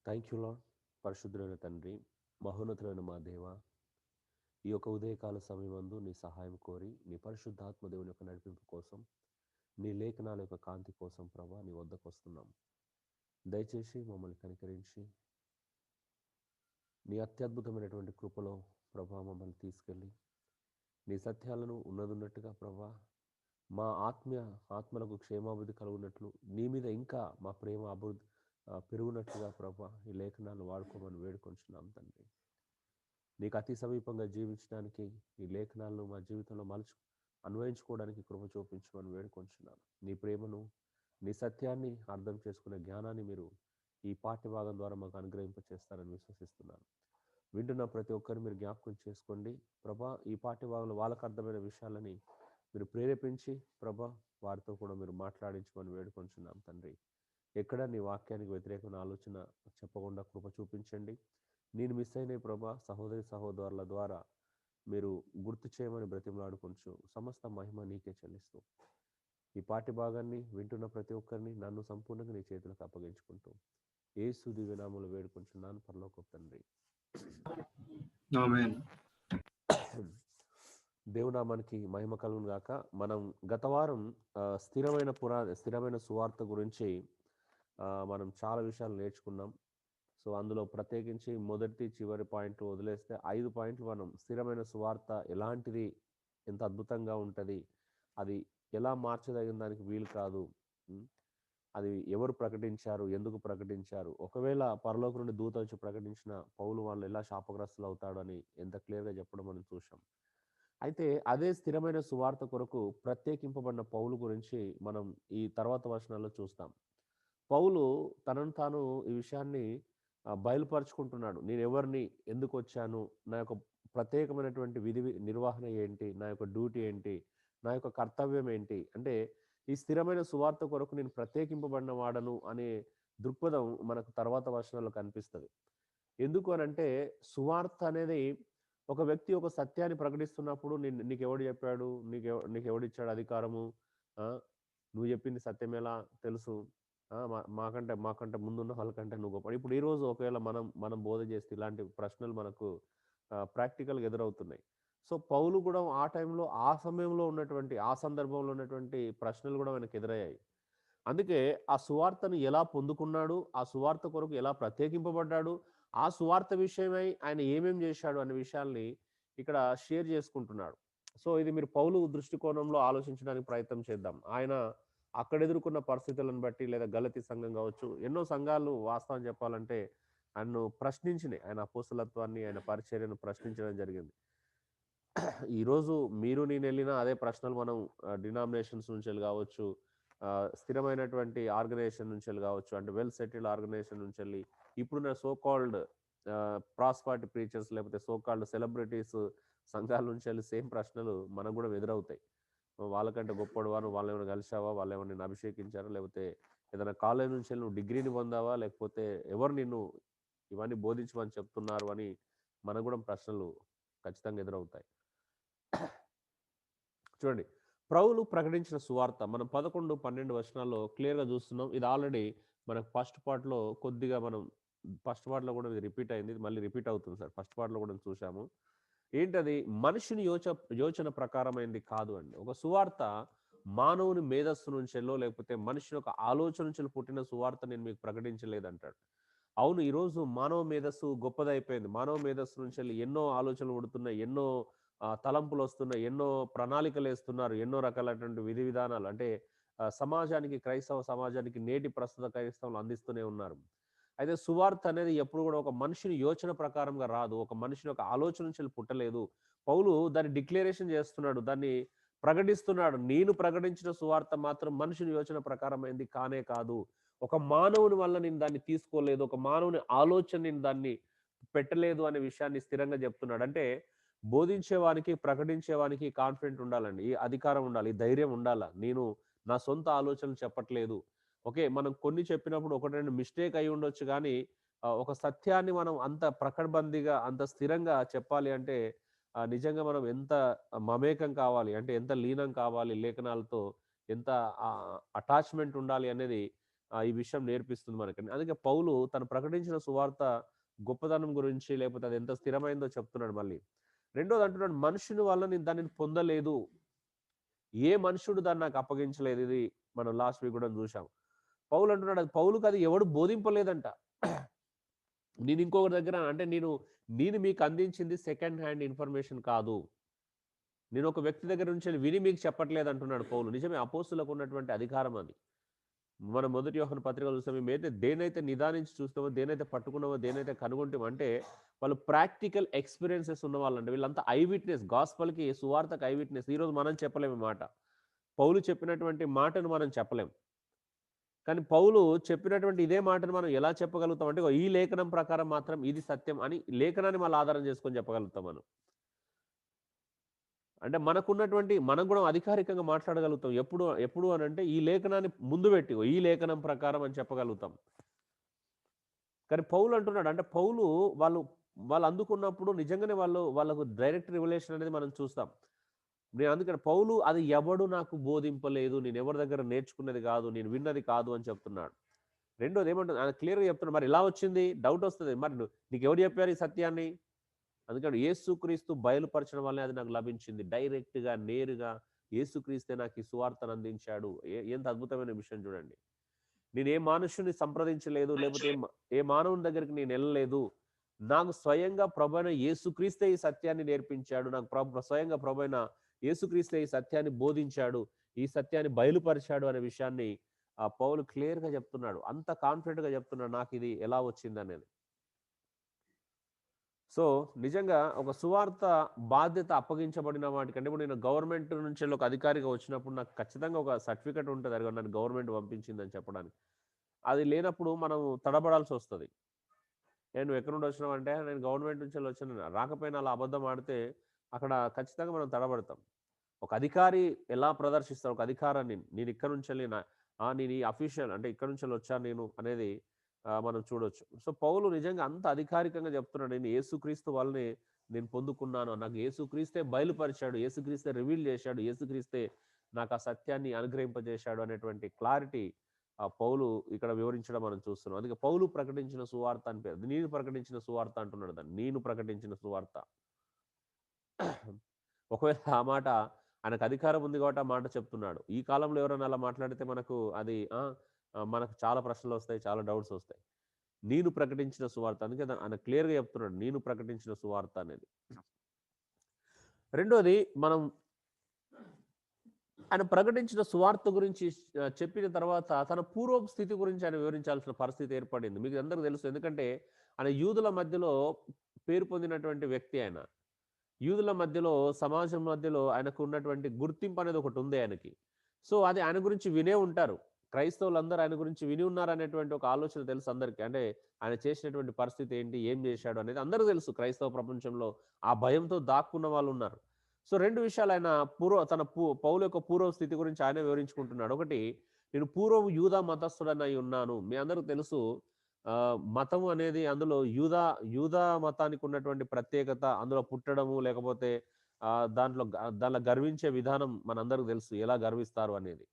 Thank you lord. పరిశుద్ధులైన తండ్రి, మహోన్నతులైన మా దేవ, ఈ యొక్క ఉదయకాల సమయమందు నీ సహాయం కోరి నీ పరిశుద్ధాత్మ దేవుని యొక్క నడిపింపు కోసం, నీ లేఖనాల యొక్క కాంతి కోసం ప్రభా నీ వద్దకు వస్తున్నాం. దయచేసి మమ్మల్ని కనికరించి నీ అత్యద్భుతమైనటువంటి కృపలో ప్రభా మమ్మల్ని తీసుకెళ్ళి నీ సత్యాలను ఉన్నదున్నట్టుగా ప్రభా మా ఆత్మలకు క్షేమాభివృద్ధి కలుగునట్లు నీ మీద ఇంకా మా ప్రేమ అభివృద్ధి పెరుగునట్లుగా ప్రభా ఈ లేఖనాలను వాడుకోమని వేడుకొంచున్నాం తండ్రి. నీకు అతి సమీపంగా జీవించడానికి ఈ లేఖనాలను మా జీవితంలో అన్వయించుకోవడానికి కృప చూపించమని వేడుకొంచున్నాను. నీ ప్రేమను, నీ సత్యాన్ని అర్థం చేసుకునే జ్ఞానాన్ని మీరు ఈ పాఠ్యభాగం ద్వారా మాకు అనుగ్రహింపచేస్తారని విశ్వసిస్తున్నాను. వింటున్న ప్రతి ఒక్కరిని మీరు జ్ఞాపకం చేసుకోండి ప్రభా. ఈ పాఠ్యభాగంలో వాళ్ళకు అర్థమైన విషయాలని మీరు ప్రేరేపించి ప్రభా వారితో కూడా మీరు మాట్లాడించమని వేడుకొంచున్నాం తండ్రి. ఎక్కడ నీ వాక్యానికి వ్యతిరేకమైన ఆలోచన చెప్పకుండా కృప చూపించండి. నేను మిస్ అయిన ప్రభా సహోదరి సహోదరుల ద్వారా మీరు గుర్తు చేయమని బ్రతిమలాడుకొంచు సమస్త మహిమ నీకే చెల్లిస్తూ ఈ పాఠ్య భాగాన్ని వింటున్న ప్రతి ఒక్కరిని నన్ను సంపూర్ణంగా నీ చేతులకు అప్పగించుకుంటూ యేసు దివ్య నామములో వేడుకొంచున్నాను పరలోకపు తండ్రి. ఆమేన్. దేవునామానికి మహిమ కలుగును గాక. మనం గత వారం స్థిరమైన సువార్త గురించి మనం చాలా విషయాలు నేర్చుకున్నాం. సో అందులో ప్రత్యేకించి మొదటి చివరి పాయింట్లు వదిలేస్తే 5 పాయింట్లు మనం స్థిరమైన సువార్త ఎలాంటిది, ఎంత అద్భుతంగా ఉంటుంది, అది ఎలా మార్చదగిన దానికి వీలు కాదు, అది ఎవరు ప్రకటించారు, ఎందుకు ప్రకటించారు, ఒకవేళ పరలోకం నుండి దూత వచ్చి ప్రకటించిన పౌలు వాళ్ళు ఎలా శాపగ్రస్తులు అవుతాడు అని ఎంత క్లియర్గా చెప్పడం మనం చూసాం. అయితే అదే స్థిరమైన సువార్త కొరకు ప్రత్యేకింపబడిన పౌలు గురించి మనం ఈ తర్వాత వచనాల్లో చూస్తాం. పౌలు తనను తాను ఈ విషయాన్ని బయలుపరుచుకుంటున్నాడు. నేను ఎవరిని, ఎందుకు వచ్చాను, నా యొక్క ప్రత్యేకమైనటువంటి విధి నిర్వహణ ఏంటి, నా యొక్క డ్యూటీ ఏంటి, నా యొక్క కర్తవ్యం ఏంటి, అంటే ఈ స్థిరమైన సువార్త కొరకు నేను ప్రత్యేకింపబడిన వాడను అనే దృక్పథం మనకు తర్వాత వచనాల్లో కనిపిస్తుంది. ఎందుకు అనంటే సువార్త అనేది ఒక వ్యక్తి ఒక సత్యాన్ని ప్రకటిస్తున్నప్పుడు నీకు ఎవడు చెప్పాడు, నీకు ఎవడిచ్చాడు అధికారము, నువ్వు చెప్పింది సత్యం ఎలా తెలుసు, మాకంటే మాకంటే ముందున్న వాళ్ళకంటే నువ్వు గొప్ప. ఇప్పుడు ఈరోజు ఒకవేళ మనం బోధ చేస్తే ఇలాంటి ప్రశ్నలు మనకు ప్రాక్టికల్గా ఎదురవుతున్నాయి. సో పౌలు కూడా ఆ టైంలో ఆ సమయంలో ఉన్నటువంటి ఆ సందర్భంలో ఉన్నటువంటి ప్రశ్నలు కూడా మనకు ఎదురయ్యాయి. అందుకే ఆ సువార్తను ఎలా పొందుకున్నాడు, ఆ సువార్త కొరకు ఎలా ప్రత్యేకింపబడ్డాడు, ఆ సువార్త విషయమై ఆయన ఏమేం చేశాడు అనే విషయాల్ని ఇక్కడ షేర్ చేసుకుంటున్నాడు. సో ఇది మీరు పౌలు దృష్టికోణంలో ఆలోచించడానికి ప్రయత్నం చేద్దాం. ఆయన అక్కడ ఎదుర్కొన్న పరిస్థితులను బట్టి, లేదా గలతీ సంఘం కావచ్చు, ఎన్నో సంఘాలు వాస్తవం చెప్పాలంటే ఆయన్ను ప్రశ్నించినాయి. ఆయన అపోస్తలత్వాన్ని, ఆయన పరిచర్యను ప్రశ్నించడం జరిగింది. ఈరోజు మీరు నేను వెళ్ళినా అదే ప్రశ్నలు మనం డినామినేషన్స్ నుంచి కావచ్చు, స్థిరమైనటువంటి ఆర్గనైజేషన్ నుంచి వెళ్ళి కావచ్చు, అంటే వెల్ సెటిల్డ్ ఆర్గనైజేషన్ నుంచి వెళ్ళి ఇప్పుడున్న సో కాల్డ్ ప్రాస్పారిటీ ప్రీచర్స్ లేకపోతే సో కాల్డ్ సెలబ్రిటీస్ సంఘాల నుంచి వెళ్ళి సేమ్ ప్రశ్నలు మనకు కూడా ఎదురవుతాయి. వాళ్ళకంటే గొప్పడువా, నువ్వు వాళ్ళు ఏమైనా కలిసావా, వాళ్ళు ఏమైనా నిన్ను అభిషేకించారా, లేకపోతే ఏదైనా కాలేజ్ నుంచి వెళ్ళి నువ్వు డిగ్రీని పొందావా, లేకపోతే ఎవరు నిన్ను ఇవన్నీ బోధించమని చెప్తున్నారు అని మనకు కూడా ప్రశ్నలు ఖచ్చితంగా ఎదురవుతాయి. చూడండి, పౌలు ప్రకటించిన సువార్త మనం 11, 12 వచనాల్లో క్లియర్గా చూస్తున్నాం. ఇది ఆల్రెడీ మనకు ఫస్ట్ పార్ట్లో కొద్దిగా మనం ఫస్ట్ పార్ట్లో కూడా ఇది రిపీట్ అయింది, మళ్ళీ రిపీట్ అవుతుంది సార్. ఫస్ట్ పార్ట్లో కూడా చూసాము. ఏంటది? మనిషిని యోచన ప్రకారమైంది కాదు అండి. ఒక సువార్త మానవుని మేధస్సు నుంచెల్లో లేకపోతే మనిషి యొక్క ఆలోచన నుంచి పుట్టిన సువార్త నేను మీకు ప్రకటించలేదంటాడు. అవును, ఈరోజు మానవ మేధస్సు గొప్పదైపోయింది. మానవ మేధస్సు నుంచి ఎన్నో ఆలోచనలు పుడుతున్నాయి, ఎన్నో తలంపులు వస్తున్నాయి, ఎన్నో ప్రణాళికలు వేస్తున్నారు, ఎన్నో రకాలైనటువంటి విధి విధానాలు అంటే సమాజానికి, క్రైస్తవ సమాజానికి నేటి ప్రస్తుత క్రైస్తవులు అందిస్తూనే ఉన్నారు. అయితే సువార్త అనేది ఎప్పుడు కూడా ఒక మనిషిని యోచన ప్రకారంగా రాదు, ఒక మనిషిని ఒక ఆలోచన నుంచి పుట్టలేదు. పౌలు దాన్ని డిక్లరేషన్ చేస్తున్నాడు, దాన్ని ప్రకటిస్తున్నాడు. నేను ప్రకటించిన సువార్త మాత్రం మనిషిని యోచన ప్రకారమైంది కానే కాదు. ఒక మానవుని వల్ల నేను దాన్ని తీసుకోలేదు, ఒక మానవుని ఆలోచన నేను దాన్ని పెట్టలేదు అనే విషయాన్ని స్థిరంగా చెప్తున్నాడు. అంటే బోధించేవానికి, ప్రకటించేవానికి కాన్ఫిడెంట్ ఉండాలండి, ఈ అధికారం ఉండాలి, ఈ ధైర్యం ఉండాల. నేను నా సొంత ఆలోచనలు చెప్పట్లేదు. ఓకే, మనం కొన్ని చెప్పినప్పుడు 1, 2 మిస్టేక్ అయి ఉండొచ్చు, కానీ ఒక సత్యాన్ని మనం అంత ప్రకటబందీగా అంత స్థిరంగా చెప్పాలి అంటే నిజంగా మనం ఎంత మమేకం కావాలి, అంటే ఎంత లీనం కావాలి లేఖనాలతో, ఎంత అటాచ్మెంట్ ఉండాలి అనేది ఈ విషయం నేర్పిస్తుంది మనకి. అందుకే పౌలు తను ప్రకటించిన సువార్త గొప్పతనం గురించి, లేకపోతే అది ఎంత స్థిరమైందో చెప్తున్నాడు మళ్ళీ. రెండోది అంటున్నాడు, మనుషుని వల్ల నేను దానిని పొందలేదు. ఏ మనుషుడు దాన్ని నాకు అప్పగించలేదు. ఇది మనం లాస్ట్ వీక్ కూడా చూసాం. పౌలు అంటున్నాడు, అది పౌలుకి అది ఎవడు బోధింపలేదంట. నేను ఇంకొకరి దగ్గర అంటే నేను మీకు అందించింది సెకండ్ హ్యాండ్ ఇన్ఫర్మేషన్ కాదు. నేను ఒక వ్యక్తి దగ్గర నుంచి విని మీకు చెప్పట్లేదు అంటున్నాడు పౌలు. నిజమే, అపోస్తులకు ఉన్నటువంటి అధికారం అది. మనం మొదటి యోహాను పత్రికలో చూస్తాం, మేమైతే దేనైతే నిదానించి చూస్తామో, దేనైతే పట్టుకున్నామో, దేనైతే కనుగొంటామో, అంటే వాళ్ళు ప్రాక్టికల్ ఎక్స్పీరియన్సెస్ ఉన్న వాళ్ళంటే వీళ్ళంతా ఐ విట్నెస్, గాస్పల్కి సువార్తకు ఐ విట్నెస్. ఈరోజు మనం చెప్పలేము ఈ మాట. పౌలు చెప్పినటువంటి మాటను మనం చెప్పలేం. కానీ పౌలు చెప్పినటువంటి ఇదే మాటను మనం ఎలా చెప్పగలుగుతాం అంటే, ఈ లేఖనం ప్రకారం మాత్రం ఇది సత్యం అని లేఖనాన్ని మళ్ళీ ఆధారం చేసుకొని చెప్పగలుగుతాం మనం. అంటే మనం కూడా అధికారికంగా మాట్లాడగలుగుతాం. ఎప్పుడు అని అంటే ఈ లేఖనాన్ని ముందు పెట్టి ఈ లేఖనం ప్రకారం అని చెప్పగలుగుతాం. కానీ పౌలు అంటున్నాడు, అంటే పౌలు వాళ్ళు అందుకున్నప్పుడు నిజంగానే వాళ్ళకు డైరెక్ట్ రివల్యూషన్ అనేది మనం చూస్తాం. నేను అందుకని పౌలు అది ఎవడు నాకు బోధింపలేదు, నేను ఎవరి దగ్గర నేర్చుకున్నది కాదు, నేను విన్నది కాదు అని చెప్తున్నాడు. రెండోది ఏమంటుంది, ఆయన క్లియర్గా చెప్తున్నాడు. మరి ఎలా వచ్చింది డౌట్ వస్తుంది, మరి నీకు ఎవరు చెప్పారు ఈ సత్యాన్ని? అందుకని యేసుక్రీస్తు బయలుపరచడం వల్లే అది నాకు లభించింది. డైరెక్ట్‌గా, నేరుగా యేసుక్రీస్తే నాకు ఈ సువార్తను అందించాడు. ఎంత అద్భుతమైన విషయం చూడండి. నేను ఏ మనుషుని సంప్రదించలేదు, లేకపోతే ఏ మానవుని దగ్గరికి నేను వెళ్ళలేదు. నాకు స్వయంగా ప్రభువైన యేసుక్రీస్తే ఈ సత్యాన్ని నేర్పించాడు. నాకు స్వయంగా ప్రభువైన యేసుక్రీస్తే ఈ సత్యాన్ని బోధించాడు. ఈ సత్యాన్ని బయలుపరిచాడు అనే విషయాన్ని పౌలు క్లియర్‌గా చెప్తున్నాడు. అంత కాన్ఫిడెంట్‌గా చెప్తున్నాడు నాకు ఇది ఎలా వచ్చిందనేది. సో, నిజంగా ఒక సువార్త బాధ్యత అప్పగించబడిన వాటికంటే ఇప్పుడు నేను గవర్నమెంట్ నుంచి ఒక అధికారిగా వచ్చినప్పుడు నాకు ఖచ్చితంగా ఒక సర్టిఫికేట్ ఉంటది. అదిగో నన్ను గవర్నమెంట్ పంపించిందని చెప్పడానికి. అది లేనప్పుడు మనం తడబడాల్సొస్తది. నువ్వు ఎక్కడి నుండి వచ్చినావంటే, నేను గవర్నమెంట్ నుంచెళ్ళి వచ్చాను. రాకపోయినా అలా అబద్ధం ఆడితే అక్కడ ఖచ్చితంగా మనం తడబడతాం. ఒక అధికారి ఎలా ప్రదర్శిస్తాడు ఒక అధికారాన్ని, నేను ఇక్కడి నుంచెళ్ళి నేను ఈ అఫీషియల్ అంటే ఇక్కడి నుంచెళ్ళి వచ్చాను నేను అనేది మనం చూడొచ్చు. సో, పౌలు నిజంగా అంత అధికారికంగా చెప్తున్నాడు. నేను యేసుక్రీస్తు వల్లనే నేను పొందుకున్నాను. నాకు యేసుక్రీస్తే బయలుపరిచాడు. యేసుక్రీస్తే రివీల్ చేశాడు. యేసుక్రీస్తే నాకు ఆ సత్యాన్ని అనుగ్రహింపజేశాడు అనేటువంటి క్లారిటీ పౌలు ఇక్కడ వివరించడం మనం చూస్తున్నాం. అందుకే పౌలు ప్రకటించిన సువార్త అని పేరు. నేను ప్రకటించిన సువార్త అంటున్నాడు దాన్ని. నేను ప్రకటించిన సువార్త. ఒకవేళ ఆ మాట ఆయనకు అధికారం ఉంది కాబట్టి ఆ మాట చెప్తున్నాడు. ఈ కాలంలో ఎవరైనా అలా మాట్లాడితే మనకు చాలా ప్రశ్నలొస్తాయి. చాలా డౌట్స్ వస్తాయి. నేను ప్రకటించిన సువార్త. అందుకే ఆయన క్లియర్‌గా చెప్తున్నాడు. నేను ప్రకటించిన సువార్త అనేది. రెండోది ఆయన ప్రకటించిన సువార్త గురించి చెప్పిన తర్వాత తన పూర్వపు స్థితి గురించి ఆయన వివరించాల్సిన పరిస్థితి ఏర్పడింది. మీకు అందరికి తెలుసు. ఎందుకంటే ఆయన యూదుల మధ్యలో పేరు పొందినటువంటి వ్యక్తి ఆయన. యూదుల మధ్యలో, సమాజం మధ్యలో ఆయనకు ఉన్నటువంటి గుర్తింపు అనేది ఒకటి ఉంది ఆయనకి. సో, అది ఆయన గురించి వినే ఉంటారు. క్రైస్తవులందరూ ఆయన గురించి విని ఉన్నారనేటువంటి ఒక ఆలోచన తెలుసు అందరికి. అంటే ఆయన చేసినటువంటి పరిస్థితి ఏంటి? ఏం చేశాడు? అనేది అందరికి తెలుసు. క్రైస్తవ ప్రపంచంలో ఆ భయంతో దాక్కున్న వాళ్ళున్నారు. సో, 2 విషయాలు ఆయన పౌలు యొక్క పూర్వ స్థితి గురించి ఆయనే వివరించుకుంటున్నాడు. ఒకటి, నేను పూర్వము యూదా మతస్థుడనై ఉన్నాను. మీ అందరికి తెలుసు. మతం అనేది అందులో యూదా మతానికి ఉన్నటువంటి ప్రత్యేకత, అందులో పుట్టడము లేకపోతే దాంట్లో గర్వించే విధానం మనందరికి తెలుసు. ఎలా గర్విస్తారు అనేది.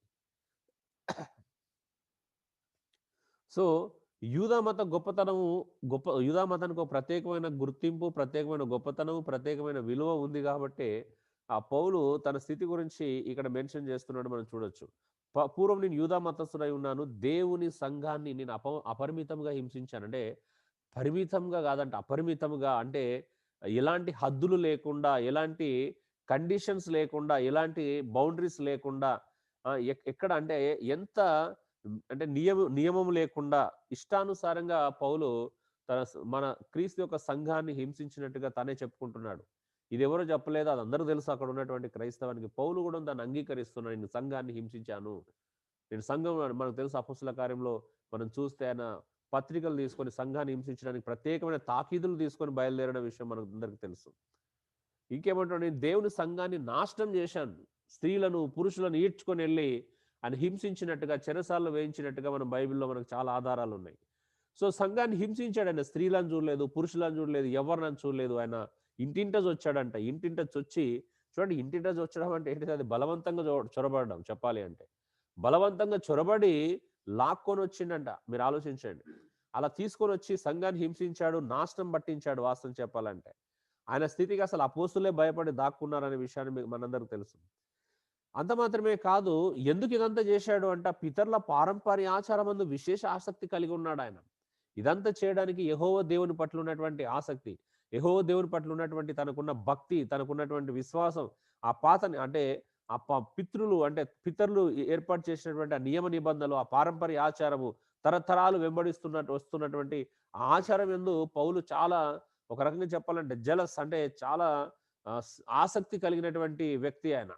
సో, యూదా మతానికి ఒక ప్రత్యేకమైన గుర్తింపు, ప్రత్యేకమైన గొప్పతనం, ప్రత్యేకమైన విలువ ఉంది కాబట్టే ఆ పౌలు తన స్థితి గురించి ఇక్కడ మెన్షన్ చేస్తున్నాడు మనం చూడొచ్చు. పూర్వం నేను యూదా మతస్థుడై ఉన్నాను. దేవుని సంఘాన్ని నేను అపరిమితంగా హింసించాను. అంటే పరిమితంగా కాదంట, అపరిమితంగా. అంటే ఎలాంటి హద్దులు లేకుండా, ఎలాంటి కండిషన్స్ లేకుండా, ఎలాంటి బౌండరీస్ లేకుండా ఎక్కడ అంటే ఎంత అంటే నియమం లేకుండా ఇష్టానుసారంగా పౌలు మన క్రీస్తు యొక్క సంఘాన్ని హింసించినట్టుగా తనే చెప్పుకుంటున్నాడు. ఇది ఎవరో చెప్పలేదు, అది అందరూ తెలుసు అక్కడ ఉన్నటువంటి క్రైస్తవానికి. పౌలు కూడా దాన్ని అంగీకరిస్తున్నాడు. నేను సంఘాన్ని హింసించాను. నేను సంఘం మనకు తెలుసు అపొస్తలుల కార్యంలో మనం చూస్తే ఆయన పత్రికలు తీసుకొని సంఘాన్ని హింసించడానికి ప్రత్యేకమైన తాకీదులు తీసుకొని బయలుదేరిన విషయం మనకు అందరికీ తెలుసు. ఇంకేమంటాడు, నేను దేవుని సంఘాన్ని నాశనం చేశాను. స్త్రీలను పురుషులను ఈడ్చుకొని వెళ్ళి ఆయన హింసించినట్టుగా, చెరసాలలో వేయించినట్టుగా మన బైబిల్లో మనకు చాలా ఆధారాలు ఉన్నాయి. సో, సంఘాన్ని హింసించాడు ఆయన. స్త్రీలను చూడలేదు, పురుషులను చూడలేదు, ఎవరినని చూడలేదు. ఆయన ఇంటింటా వచ్చాడంట. ఇంటింటా చొచ్చి చూడండి, ఇంటింటా వచ్చడం అంటే ఏంటిది? అది బలవంతంగా చొరబడడం చెప్పాలి అంటే. బలవంతంగా చొరబడి లాక్కొని వచ్చిండంట. మీరు ఆలోచించండి. అలా తీసుకొని వచ్చి సంఘాన్ని హింసించాడు, నాశనం పట్టించాడు వాస్తవం చెప్పాలంటే. ఆయన స్థితికి అసలు అపోస్తులే భయపడి దాక్కున్నారనే విషయాన్ని మనందరికి తెలుసు. అంత మాత్రమే కాదు, ఎందుకు ఇదంతా చేశాడు అంటే పితరుల పారంపర్య ఆచారమందు విశేష ఆసక్తి కలిగి ఉన్నాడాయన. ఇదంతా చేయడానికి యెహోవా దేవుని పట్ల ఉన్నటువంటి ఆసక్తి, యెహోవా దేవుని పట్ల ఉన్నటువంటి తనకున్న భక్తి, తనకున్నటువంటి విశ్వాసం, ఆ పాతని అంటే ఆ పితరులు అంటే పితరులు ఏర్పాటు చేసినటువంటి ఆ నియమ నిబంధనలు, ఆ పారంపర్య ఆచారము, తరతరాలు వెంబడిస్తున్నట్టు వస్తున్నటువంటి ఆ ఆచారం యందు పౌలు చాలా ఒక రకంగా చెప్పాలంటే జెలస్ అంటే చాలా ఆసక్తి కలిగినటువంటి వ్యక్తి ఆయన.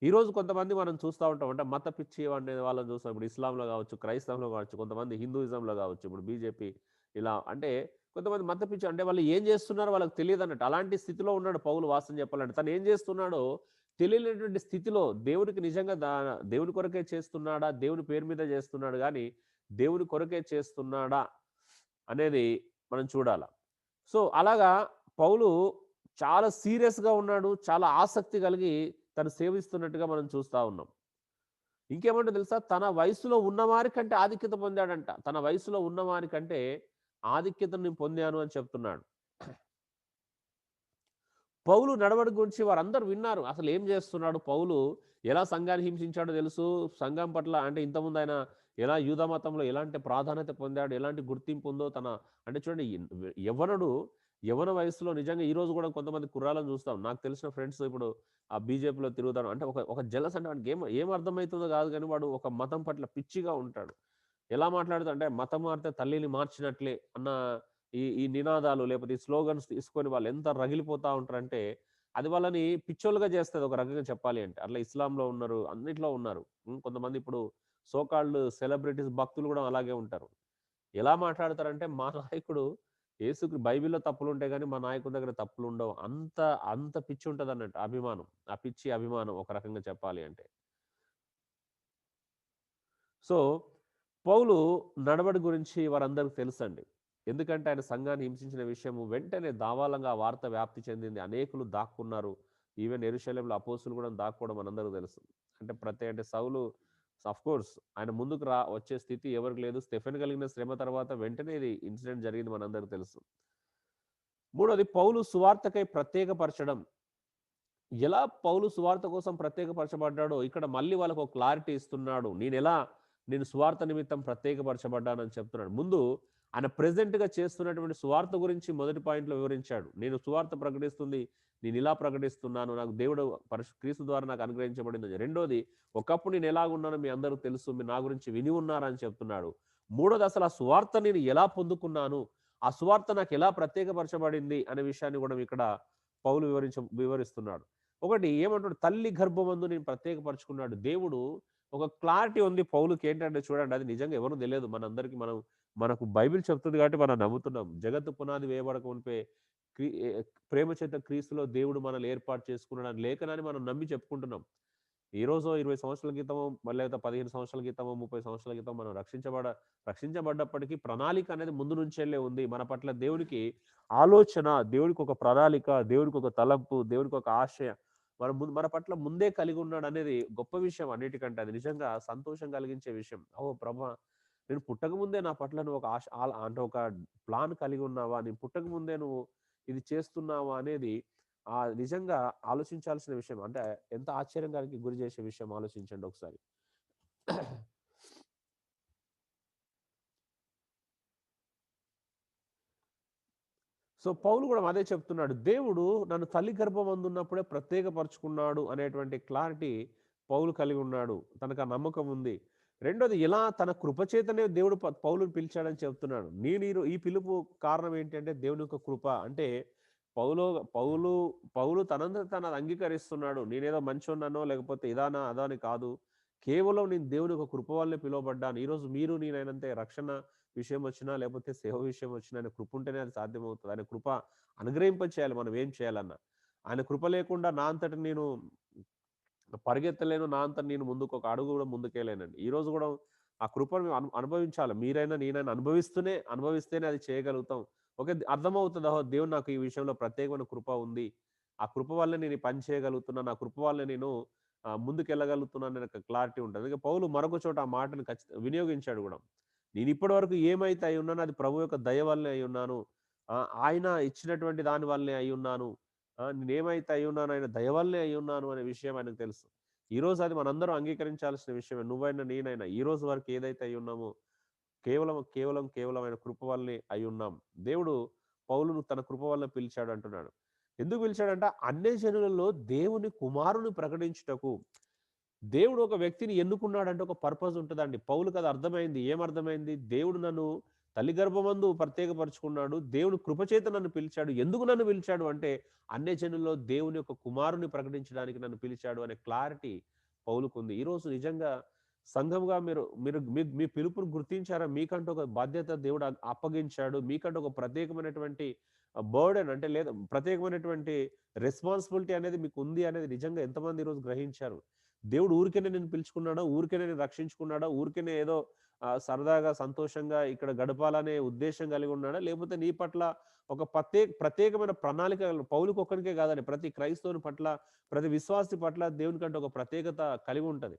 ఈరోజు కొంతమంది మనం చూస్తా ఉంటాం. అంటే మత పిచ్చి అనే వాళ్ళని చూస్తాం. ఇప్పుడు ఇస్లాంలో గావచ్చు, క్రైస్తవంలో గావచ్చు, కొంతమంది హిందూయిజంలో గావచ్చు, ఇప్పుడు బీజేపీ ఇలా అంటే కొంతమంది మత పిచ్చి అంటే వాళ్ళు ఏం చేస్తున్నారో వాళ్ళకి తెలియదన్నట్టు. అలాంటి స్థితిలో ఉన్నాడు పౌలు వాస్తవం చెప్పాలంటే. తను ఏం చేస్తున్నాడో తెలియలేనటువంటి స్థితిలో దేవునికి నిజంగా దేవుని కొరకే చేస్తున్నాడా? దేవుని పేరు మీద చేస్తున్నాడు గానీ, దేవుని కొరకే చేస్తున్నాడా? అనేది మనం చూడాల. సో, అలాగా పౌలు చాలా సీరియస్‌గా ఉన్నాడు. చాలా ఆసక్తి కలిగి తను సేవిస్తున్నట్టుగా మనం చూస్తా ఉన్నాం. ఇంకేమంటో తెలుసా? తన వయస్సులో ఉన్నవారి కంటే ఆధిక్యత పొందాడంట. తన వయస్సులో ఉన్నవారి కంటే ఆధిక్యతను నేను పొందాను అని చెప్తున్నాడు. పౌలు నడవడి గురించి వారందరూ విన్నారు. అసలేం జేస్తున్నాడు పౌలు? ఎలా సంఘాన్ని హింసించాడో తెలుసు. సంఘం పట్ల అంటే ఇంతకుముందు ఆయన ఎలా యూదా మతంలో ఎలాంటి ప్రాధాన్యత పొందాడు, ఎలాంటి గుర్తింపు ఉందో తన అంటే చూడండి యవ్వనుడు యవ్వన వయస్సులో నిజంగా ఈ రోజు గూడా కొంతమంది కుర్రాళ్ళని చూస్తాం. నాకు తెలిసిన ఫ్రెండ్స్ ఇప్పుడు ఆ బీజేపీలో తిరుగుతారు. అంటే ఒక జెలస్ అంటే వాడికి ఏం అర్థమైతుందో గాదు గానీ వాడు ఒక మతం పట్ల పిచ్చిగా ఉంటాడు. ఎలా మాట్లాడుతాడు అంటే మతం మారితే తల్లిని మార్చినట్లే అన్న ఈ నినాదాలు లేకపోతే ఈ స్లోగన్స్ తీసుకొని వాళ్ళు ఎంత రగిలిపోతా ఉంటారంటే, అది వాళ్ళని పిచ్చోలుగా చేస్తది ఒక రకంగా చెప్పాలి అంటే. అట్లా ఇస్లాంలో ఉన్నారు, అన్నిట్లో ఉన్నారు. కొంతమంది ఇప్పుడు సో కాల్డ్ సెలబ్రిటీస్ భక్తులు గూడా అలాగే ఉంటారు. ఎలా మాట్లాడతారంటే, మా నాయకుడు బైబిల్‌లో తప్పులుంటాయి గానీ, మా నాయకుడి దగ్గర తప్పులుండవు. అంత అంత పిచ్చి ఉంటదన్నట్టు అభిమానం. ఆ పిచ్చి అభిమానం ఒక రకంగా చెప్పాలి అంటే. సో, పౌలు నడవడి గురించి వారందరికి తెలుసండి. ఎందుకంటే ఆయన సంఘాన్ని హింసించిన విషయము వెంటనే దావాలంగా ఆ వార్త వ్యాప్తి చెందింది. అనేకులు దాక్కున్నారు. ఈవెన్ యెరూషలేములో అపోస్తులు గూడా దాక్కోవడం మనందరికి తెలుసు. అంటే సౌలు ఆఫ్‌కోర్స్ ఆయన ముందుకు వచ్చే స్థితి ఎవరికి లేదు. స్టెఫెన్ కలిగిన శ్రమ తర్వాత వెంటనే ఇది ఇన్సిడెంట్ జరిగింది మనందరికి తెలుసు. మూడోది పౌలు సువార్తకై ప్రత్యేకపరచడం. ఎలా పౌలు సువార్త కోసం ప్రత్యేకపరచబడ్డాడో ఇక్కడ మళ్ళీ వాళ్ళకు ఒక క్లారిటీ ఇస్తున్నాడు. నేను సువార్త నిమిత్తం ప్రత్యేకపరచబడ్డానని చెప్తున్నాడు. ముందు ఆయన ప్రెజెంట్‌గా చేస్తున్నటువంటి సువార్త గురించి మొదటి పాయింట్‌లో వివరించాడు. నేను సువార్త ప్రకటిస్తుంది, నేనిలా ప్రకటిస్తున్నాను. నాకు దేవుడు క్రీస్తు ద్వారా నాకు అనుగ్రహించబడిందని. రెండోది ఒకప్పుడు నేను ఎలాగున్నానో మీ అందరికి తెలుసు. మీరు నా గురించి విని ఉన్నారని చెప్తున్నాడు. మూడోది అసలు ఆ సువార్త నేను ఎలా పొందుకున్నాను? ఆ సువార్త నాకెలా ప్రత్యేకపరచబడింది అనే విషయాన్ని కూడా ఇక్కడ పౌలు వివరిస్తున్నాడు. ఒకటి ఏమంటాడు తల్లి గర్భమందు నేను ప్రత్యేకపరుచుకున్నాడు. దేవుడు ఒక క్లారిటీ ఉంది పౌలుకి ఏంటంటే చూడండి అది నిజంగా ఎవరు తెలియదు. మనందరికి మనకు బైబిల్ చెప్తుంది కాబట్టి మనం నమ్ముతున్నాం. జగత్తు పునాది వేయబడక మునుపే క్రీ ఎ ప్రేమ చేత క్రీస్తులో దేవుడు మనల్ని ఏర్పాటు చేసుకున్నాడని లేఖనాన్ని మనం నమ్మి చెప్పుకుంటున్నాం. ఈరోజో 20 సంవత్సరాల క్రితమో, లేదా 15 సంవత్సరాల క్రితమో, 30 సంవత్సరాల క్రితమో మనం రక్షించబడ్డప్పటికీ ప్రణాళిక అనేది ముందు నుంచెల్లే ఉంది. మన పట్ల దేవునికి ఆలోచన, దేవునికి ఒక ప్రణాళిక, దేవునికి ఒక తలంపు, దేవునికి ఒక ఆశయ మన పట్ల ముందే కలిగి ఉన్నాడనేది గొప్ప విషయం అన్నిటికంటే. అది నిజంగా సంతోషం కలిగించే విషయం. ఓహ్! ప్రభా! నేను పుట్టకముందే నా పట్ల నువ్వు ఒక ఆశ అంటే ఒక ప్లాన్ కలిగి ఉన్నావా? నేను పుట్టకముందే నువ్వు ఇది చేస్తున్నావా అనేది నిజంగా ఆలోచించాల్సిన విషయం. అంటే ఎంత ఆశ్చర్యానికి గురి చేసే విషయం ఆలోచించండి ఒకసారి. సో, పౌలు గూడా అదే చెప్తున్నాడు. దేవుడు నన్ను తల్లి గర్భమందున్నప్పుడే ప్రత్యేకపరుచుకున్నాడు అనేటువంటి క్లారిటీ పౌలు కలిగి ఉన్నాడు. తనకు ఆ నమ్మకం ఉంది. రెండోది ఇలా తన కృపచేతనే దేవుడు పౌలుని పిలిచాడని చెప్తున్నాడు. ఈ పిలుపు కారణం ఏంటంటే దేవుని యొక్క కృప. అంటే పౌలు పౌలు పౌలు తనంతట తను అది అంగీకరిస్తున్నాడు. నేనేదో మంచోడిననో లేకపోతే ఇదానా, అదా అని కాదు. కేవలం నేను దేవుని యొక్క కృప వల్లే పిలువబడ్డాను. ఈరోజు మీరు నేనైనంతే రక్షణ విషయం వచ్చినా, లేకపోతే సేవ విషయం వచ్చినా ఆయన కృప ఉంటేనే అది సాధ్యమవుతది. ఆయన కృప అనుగ్రహింపచేయాలి మనం ఏం చేయాలన్నా. ఆయన కృప లేకుండా నా అంతట నేను పరిగెత్తలేను. నా అంతట నేను ముందుకు ఒక అడుగు గూడా ముందుకేయలేనండి. ఈరోజు గూడా ఆ కృపను మేము అనుభవించాలి. మీరైనా, నేనైనా అనుభవిస్తేనే అది చేయగలుగుతాం. ఓకే. అర్థమవుతది. ఓహో! దేవుడు నాకు ఈ విషయంలో ప్రత్యేకమైన కృప ఉంది. ఆ కృప వల్లే నేను ఈ పని చేయగలుగుతున్నాను. ఆ కృప వల్లే నేను ముందుకెళ్ళగలుగుతున్నాననే ఒక క్లారిటీ ఉంటుంది. అందుకే పౌలు మరొక చోట ఆ మాటను వినియోగించాడు గూడా. నేను ఇప్పటివరకు ఏమైతే అయ్యున్నానో అది ప్రభు యొక్క దయ వల్లే అయ్యున్నాను. ఆయన ఇచ్చినటువంటి దాని వల్లే అయ్యున్నాను. నేనేమైతే అయ్యున్నానో ఆయన దయ వల్లే అయ్యున్నాను అనే విషయం ఆయనకు తెలుసు. ఈరోజు అది మనందరం అంగీకరించాల్సిన విషయమే. నువ్వైనా, నేనైనా ఈ రోజు వరకు ఏదైతే అయ్యున్నామో కేవలం ఆయన కృప వల్లే అయ్యున్నాం. దేవుడు పౌలును తన కృప వల్ల పిలిచాడు అంటున్నాడు. ఎందుకు పిలిచాడంట? అన్యజనులలో దేవుని కుమారుని ప్రకటించుటకు. దేవుడు ఒక వ్యక్తిని ఎన్నుకున్నాడంటే ఒక పర్పస్ ఉంటదండి. పౌలుకి అది అర్థమైంది. ఏమర్థమైంది? దేవుడు నన్ను తల్లి గర్భమందు ప్రత్యేకపరుచుకున్నాడు. దేవుడు కృపచేత నన్ను పిలిచాడు. ఎందుకు నన్ను పిలిచాడు అంటే, అన్యజనుల్లో దేవుని యొక్క కుమారుని ప్రకటించడానికి నన్ను పిలిచాడు అనే క్లారిటీ పౌలుకుంది. ఈరోజు నిజంగా సంఘంగా మీరు మీరు మీ మీ పిలుపుని గుర్తించారా? మీకంటూ ఒక బాధ్యత దేవుడు అప్పగించాడు. మీకంటూ ఒక ప్రత్యేకమైనటువంటి బర్డెన్ అంటే లేదా ప్రత్యేకమైనటువంటి రెస్పాన్సిబిలిటీ అనేది మీకుంది అనేది నిజంగా ఎంతమంది ఈరోజు గ్రహించారు? దేవుడు ఊరికేనే నిన్ను పిలుచుకున్నాడా? ఊరికేనే నిన్ను రక్షించుకున్నాడా? ఊరికేనే ఏదో సరదాగా, సంతోషంగా ఇక్కడ గడపాలనే ఉద్దేశ్యం కలిగి ఉన్నాడా? లేకపోతే నీ పట్ల ఒక ప్రత్యేకమైన ప్రణాళిక పౌలుకొక్కనికే కాదండి. ప్రతి క్రైస్తవుని పట్ల, ప్రతి విశ్వాసి పట్ల దేవునికంటే ఒక ప్రత్యేకత కలిగి ఉంటది.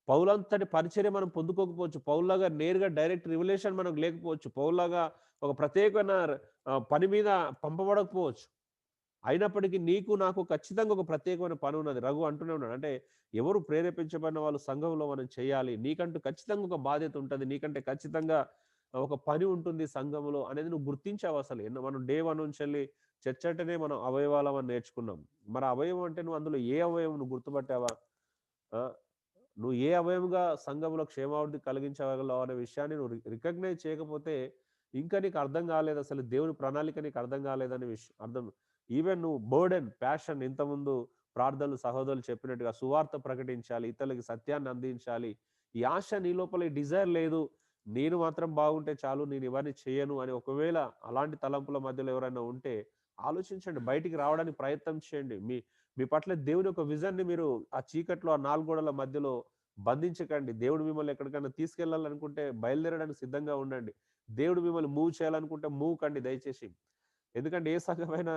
పౌలంతటి పరిచర్య మనం పొందుకోకపోవచ్చు. పౌల్లాగా నేరుగా డైరెక్ట్ రివల్యూషన్ మనకు లేకపోవచ్చు. పౌల్లాగా ఒక ప్రత్యేకమైన పని మీద పంపబడకపోవచ్చు. అయినప్పటికీ నీకు నాకు ఖచ్చితంగా ఒక ప్రత్యేకమైన పని ఉన్నది. రఘు అంటూనే ఉన్నాడు. అంటే ఎవరు ప్రేరేపించబడిన వాళ్ళు సంఘంలో మనం చేయాలి. నీకంటూ ఖచ్చితంగా ఒక బాధ్యత ఉంటది. నీకంటే ఖచ్చితంగా ఒక పని ఉంటుంది సంఘంలో అనేది నువ్వు గుర్తించావు అసలు. మనం డే 1 నుంచెళ్ళి చర్చ్ అంటేనే మనం అవయవాలం అని నేర్చుకున్నాం. మరి అవయవం అంటే నువ్వు అందులో ఏ అవయవం నువ్వు గుర్తుపట్టావా? ఆ! నువ్వు ఏ అవయవంగా సంఘంలో క్షేమాభివృద్ధి కలిగించగలవు అనే విషయాన్ని నువ్వు రికగ్నైజ్ చేయకపోతే ఇంకా నీకు అర్థం కాలేదు అసలు దేవుని ప్రణాళిక నీకు అర్థం కాలేదనే విషయం అర్థం. ఈవెన్ నువ్వు బర్డెన్ ప్యాషన్ ఇంతకుముందు ప్రార్థనలు సహోదరులు చెప్పినట్టుగా సువార్త ప్రకటించాలి, ఇతరులకి సత్యాన్ని అందించాలి, ఈ ఆశ నీ లోపల ఈ డిజైర్ లేదు. నేను మాత్రం బాగుంటే చాలు, నేను ఇవన్నీ చేయను అని ఒకవేళ అలాంటి తలంపుల మధ్యలో ఎవరైనా ఉంటే ఆలోచించండి, బయటికి రావడానికి ప్రయత్నం చేయండి. మీ మీ పట్ల దేవుని యొక్క విజన్‌ని మీరు ఆ చీకట్లో, ఆ 4 గోడల మధ్యలో బంధించకండి. దేవుడు మిమ్మల్ని ఎక్కడికైనా తీసుకెళ్ళాలనుకుంటే బయలుదేరడానికి సిద్ధంగా ఉండండి. దేవుడు మిమ్మల్ని మూవ్ చేయాలనుకుంటే మూవ్ కండి దయచేసి. ఎందుకంటే ఏ సంఘమైనా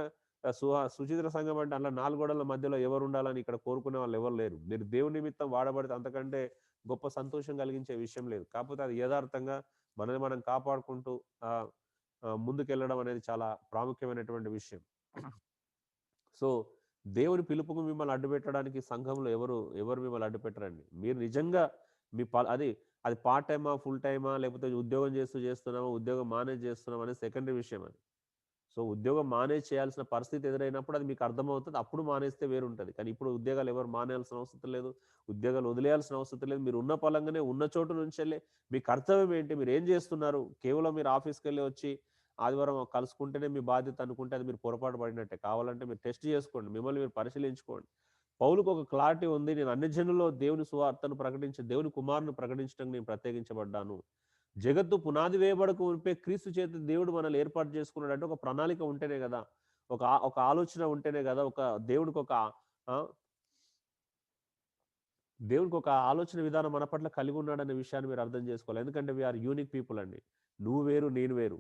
సుచిద్ర సంఘం అంటే అందులో 4 గోడల మధ్యలో ఎవరుండాలని ఇక్కడ కోరుకునే వాళ్ళు ఎవరు లేరు. మీరు దేవుని నిమిత్తం వాడబడితే అంతకంటే గొప్ప సంతోషం కలిగించే విషయం లేదు. కాకపోతే అది యథార్థంగా మనల్ని మనం కాపాడుకుంటూ ఆహ్, ఆహ్, ముందుకెళ్ళడం అనేది చాలా ప్రాముఖ్యమైనటువంటి విషయం. సో, దేవుని పిలుపుకు మిమ్మల్ని అడ్డుపెట్టడానికి సంఘంలో ఎవరు మిమ్మల్ని అడ్డుపెట్టరండి. మీరు నిజంగా మీ అది పార్ట్ టైమా? ఫుల్ టైమా? లేకపోతే ఉద్యోగం చేస్తున్నామా? ఉద్యోగం మానేసి చేస్తున్నామా? అనేది సెకండరీ విషయం అది. సో, ఉద్యోగం మానేసి చేయాల్సిన పరిస్థితి ఎదురైనప్పుడు అది మీకు అర్థమవుతది. అప్పుడు మానేస్తే వేరుంటది. కానీ ఇప్పుడు ఉద్యోగాలు ఎవరు మానేయాల్సిన అవసరం లేదు. ఉద్యోగాలు వదిలేయాల్సిన అవసరం లేదు. మీరు ఉన్న పలంగానే ఉన్న చోటు నుంచెల్లే మీ కర్తవ్యం ఏంటి? మీరేం చేస్తున్నారు? కేవలం మీరు ఆఫీస్‌కెళ్ళి వచ్చి ఆదివారం కలుసుకుంటేనే మీ బాధ్యత అనుకుంటే అది మీరు పొరపాటు పడినట్టే. కావాలంటే మీరు టెస్ట్ చేసుకోండి. మిమ్మల్ని మీరు పరిశీలించుకోండి. పౌలుకు ఒక క్లారిటీ ఉంది. నేను అన్ని జనుల్లో దేవుని సువార్తను ప్రకటించి దేవుని కుమారుని ప్రకటించడానికి నేను ప్రత్యేకించబడ్డాను. జగత్తు పునాది వేయబడక మునుపే క్రీస్తు చేత దేవుడు మనల్ని ఏర్పాటు చేసుకున్నాడంటే ఒక ప్రణాళిక ఉంటేనే గదా! ఒక ఆలోచన ఉంటేనే గదా! దేవుడికొక ఆహ్, దేవునికొక ఆలోచన విధానం మన పట్ల కలిగి ఉన్నాడనే విషయాన్ని మీరు అర్థం చేసుకోవాలి. ఎందుకంటే వి ఆర్ యూనిక్ పీపుల్ అండి. నువ్వు వేరు, నేను వేరు.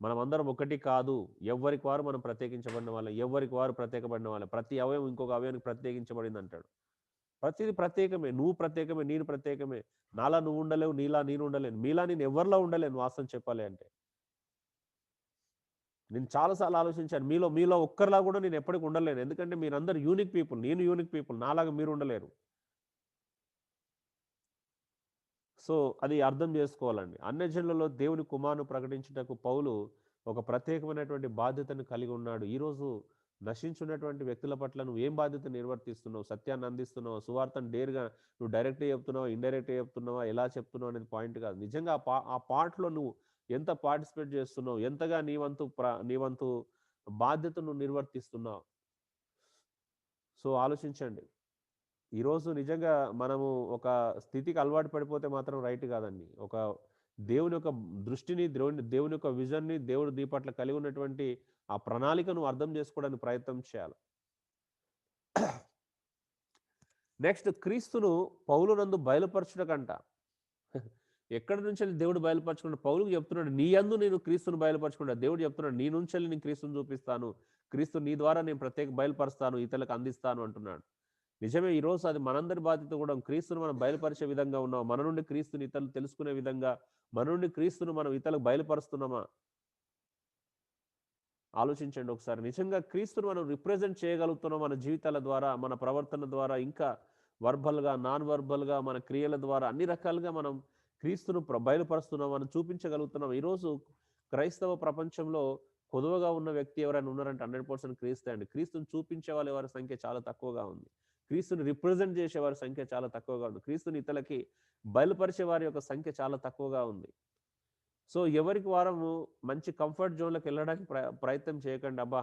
మనమందరం ఒకటి కాదు. ఎవ్వరికి వారు మనం ప్రత్యేకించబడిన వాళ్ళం. ఎవ్వరికి వారు ప్రత్యేకబడిన వాళ్ళం. ప్రతి అవయవం ఇంకొక అవయవానికి ప్రత్యేకించబడిందంటాడు. ప్రతిది ప్రత్యేకమే. నువ్వు ప్రత్యేకమే. నేను ప్రత్యేకమే. నాలా నువ్వు ఉండలేవు. నీలా నేను ఉండలేను. మీలా నేను ఎవరిలా ఉండలేను వాస్తవం చెప్పాలి అంటే. నేను చాలా సార్లు ఆలోచించాను. మీలో మీలో ఒక్కరిలా గూడా నేను ఎప్పటికి ఉండలేను. ఎందుకంటే మీరందరూ యూనిక్ పీపుల్. నేను యూనిక్ పీపుల్. నాలాగా మీరు ఉండలేరు. సో, అది అర్థం జేసుకోవాలండి. అన్యజనులలో దేవుని కుమారుని ప్రకటించుటకు పౌలు ఒక ప్రత్యేకమైనటువంటి బాధ్యతను కలిగి ఉన్నాడు. ఈరోజు నశించున్నటువంటి వ్యక్తుల పట్ల నువ్వు ఏం బాధ్యత నిర్వర్తిస్తున్నావు? సత్యాన్ని అందిస్తున్నావా? సువార్తను డేర్‌గా నువ్వు డైరెక్ట్‌గా చెప్తున్నావా? ఇండైరెక్ట్‌గా చెప్తున్నావా? ఎలా చెప్తున్నావు అనేది పాయింట్ కాదు. నిజంగా ఆ పార్ట్‌లో నువ్వు ఎంత పార్టిసిపేట్ చేస్తున్నావు? ఎంతగా నీ వంతు బాధ్యతను నువ్వు నిర్వర్తిస్తున్నావు? సో, ఆలోచించండి. ఈరోజు నిజంగా మనము ఒక స్థితికి అలవాటు పడిపోతే మాత్రం రైట్ కాదండి. దేవుని యొక్క దృష్టిని, దేవుని యొక్క విజన్‌ని దేవుడు నీ పట్ల కలిగి ఉన్నటువంటి ఆ ప్రణాళికను అర్థం చేసుకోవడానికి ప్రయత్నం చేయాలి. నెక్స్ట్ క్రీస్తును పౌలునందు బయలుపరచుటకంట. ఎక్కడి నుంచెల్లి దేవుడు బయలుపరచుకున్నాడు? పౌలుకు చెప్తున్నాడు. నీ యందు నేను క్రీస్తును బయలుపరచుకున్నా. దేవుడు చెప్తున్నాడు. నీ నుంచెల్లి నేను క్రీస్తుని చూపిస్తాను. క్రీస్తు నీ ద్వారా నేను బయలుపరుస్తాను. ఇతరులకు అందిస్తాను అంటున్నాడు. నిజమే, ఈరోజు అది మనందరి బాధ్యత కూడా. క్రీస్తును మనం బయలుపరిచే విధంగా ఉన్నాం. మన నుండి క్రీస్తుని ఇతరులు తెలుసుకునే విధంగా మన నుండి క్రీస్తును మనం ఇతరులకు బయలుపరుస్తున్నామా? ఆలోచించండి ఒకసారి. నిజంగా క్రీస్తును మనం రిప్రజెంట్ చేయగలుగుతున్నాం మన జీవితాల ద్వారా, మన ప్రవర్తన ద్వారా, ఇంకా వర్బల్‌గా, నాన్ వర్బల్‌గా, మన క్రియల ద్వారా అన్ని రకాలుగా మనం క్రీస్తును బయలుపరుస్తున్నాం, మనం చూపించగలుగుతున్నాం. ఈరోజు క్రైస్తవ ప్రపంచంలో కొదువగా ఉన్న వ్యక్తి ఎవరైనా ఉన్నారంటే 100% క్రీస్తే అండి. క్రీస్తుని చూపించే వాళ్ళ వారి సంఖ్య చాలా తక్కువగా ఉంది. క్రీస్తుని రిప్రజెంట్ చేసే వారి సంఖ్య చాలా తక్కువగా ఉంది. క్రీస్తుని ఇతరులకి బయలుపరిచే వారి యొక్క సంఖ్య చాలా తక్కువగా ఉంది. సో, ఎవరికి వారము మంచి కంఫర్ట్ జోన్‌లోకెళ్ళడానికి ప్రయత్నం చేయకండి. అబ్బా!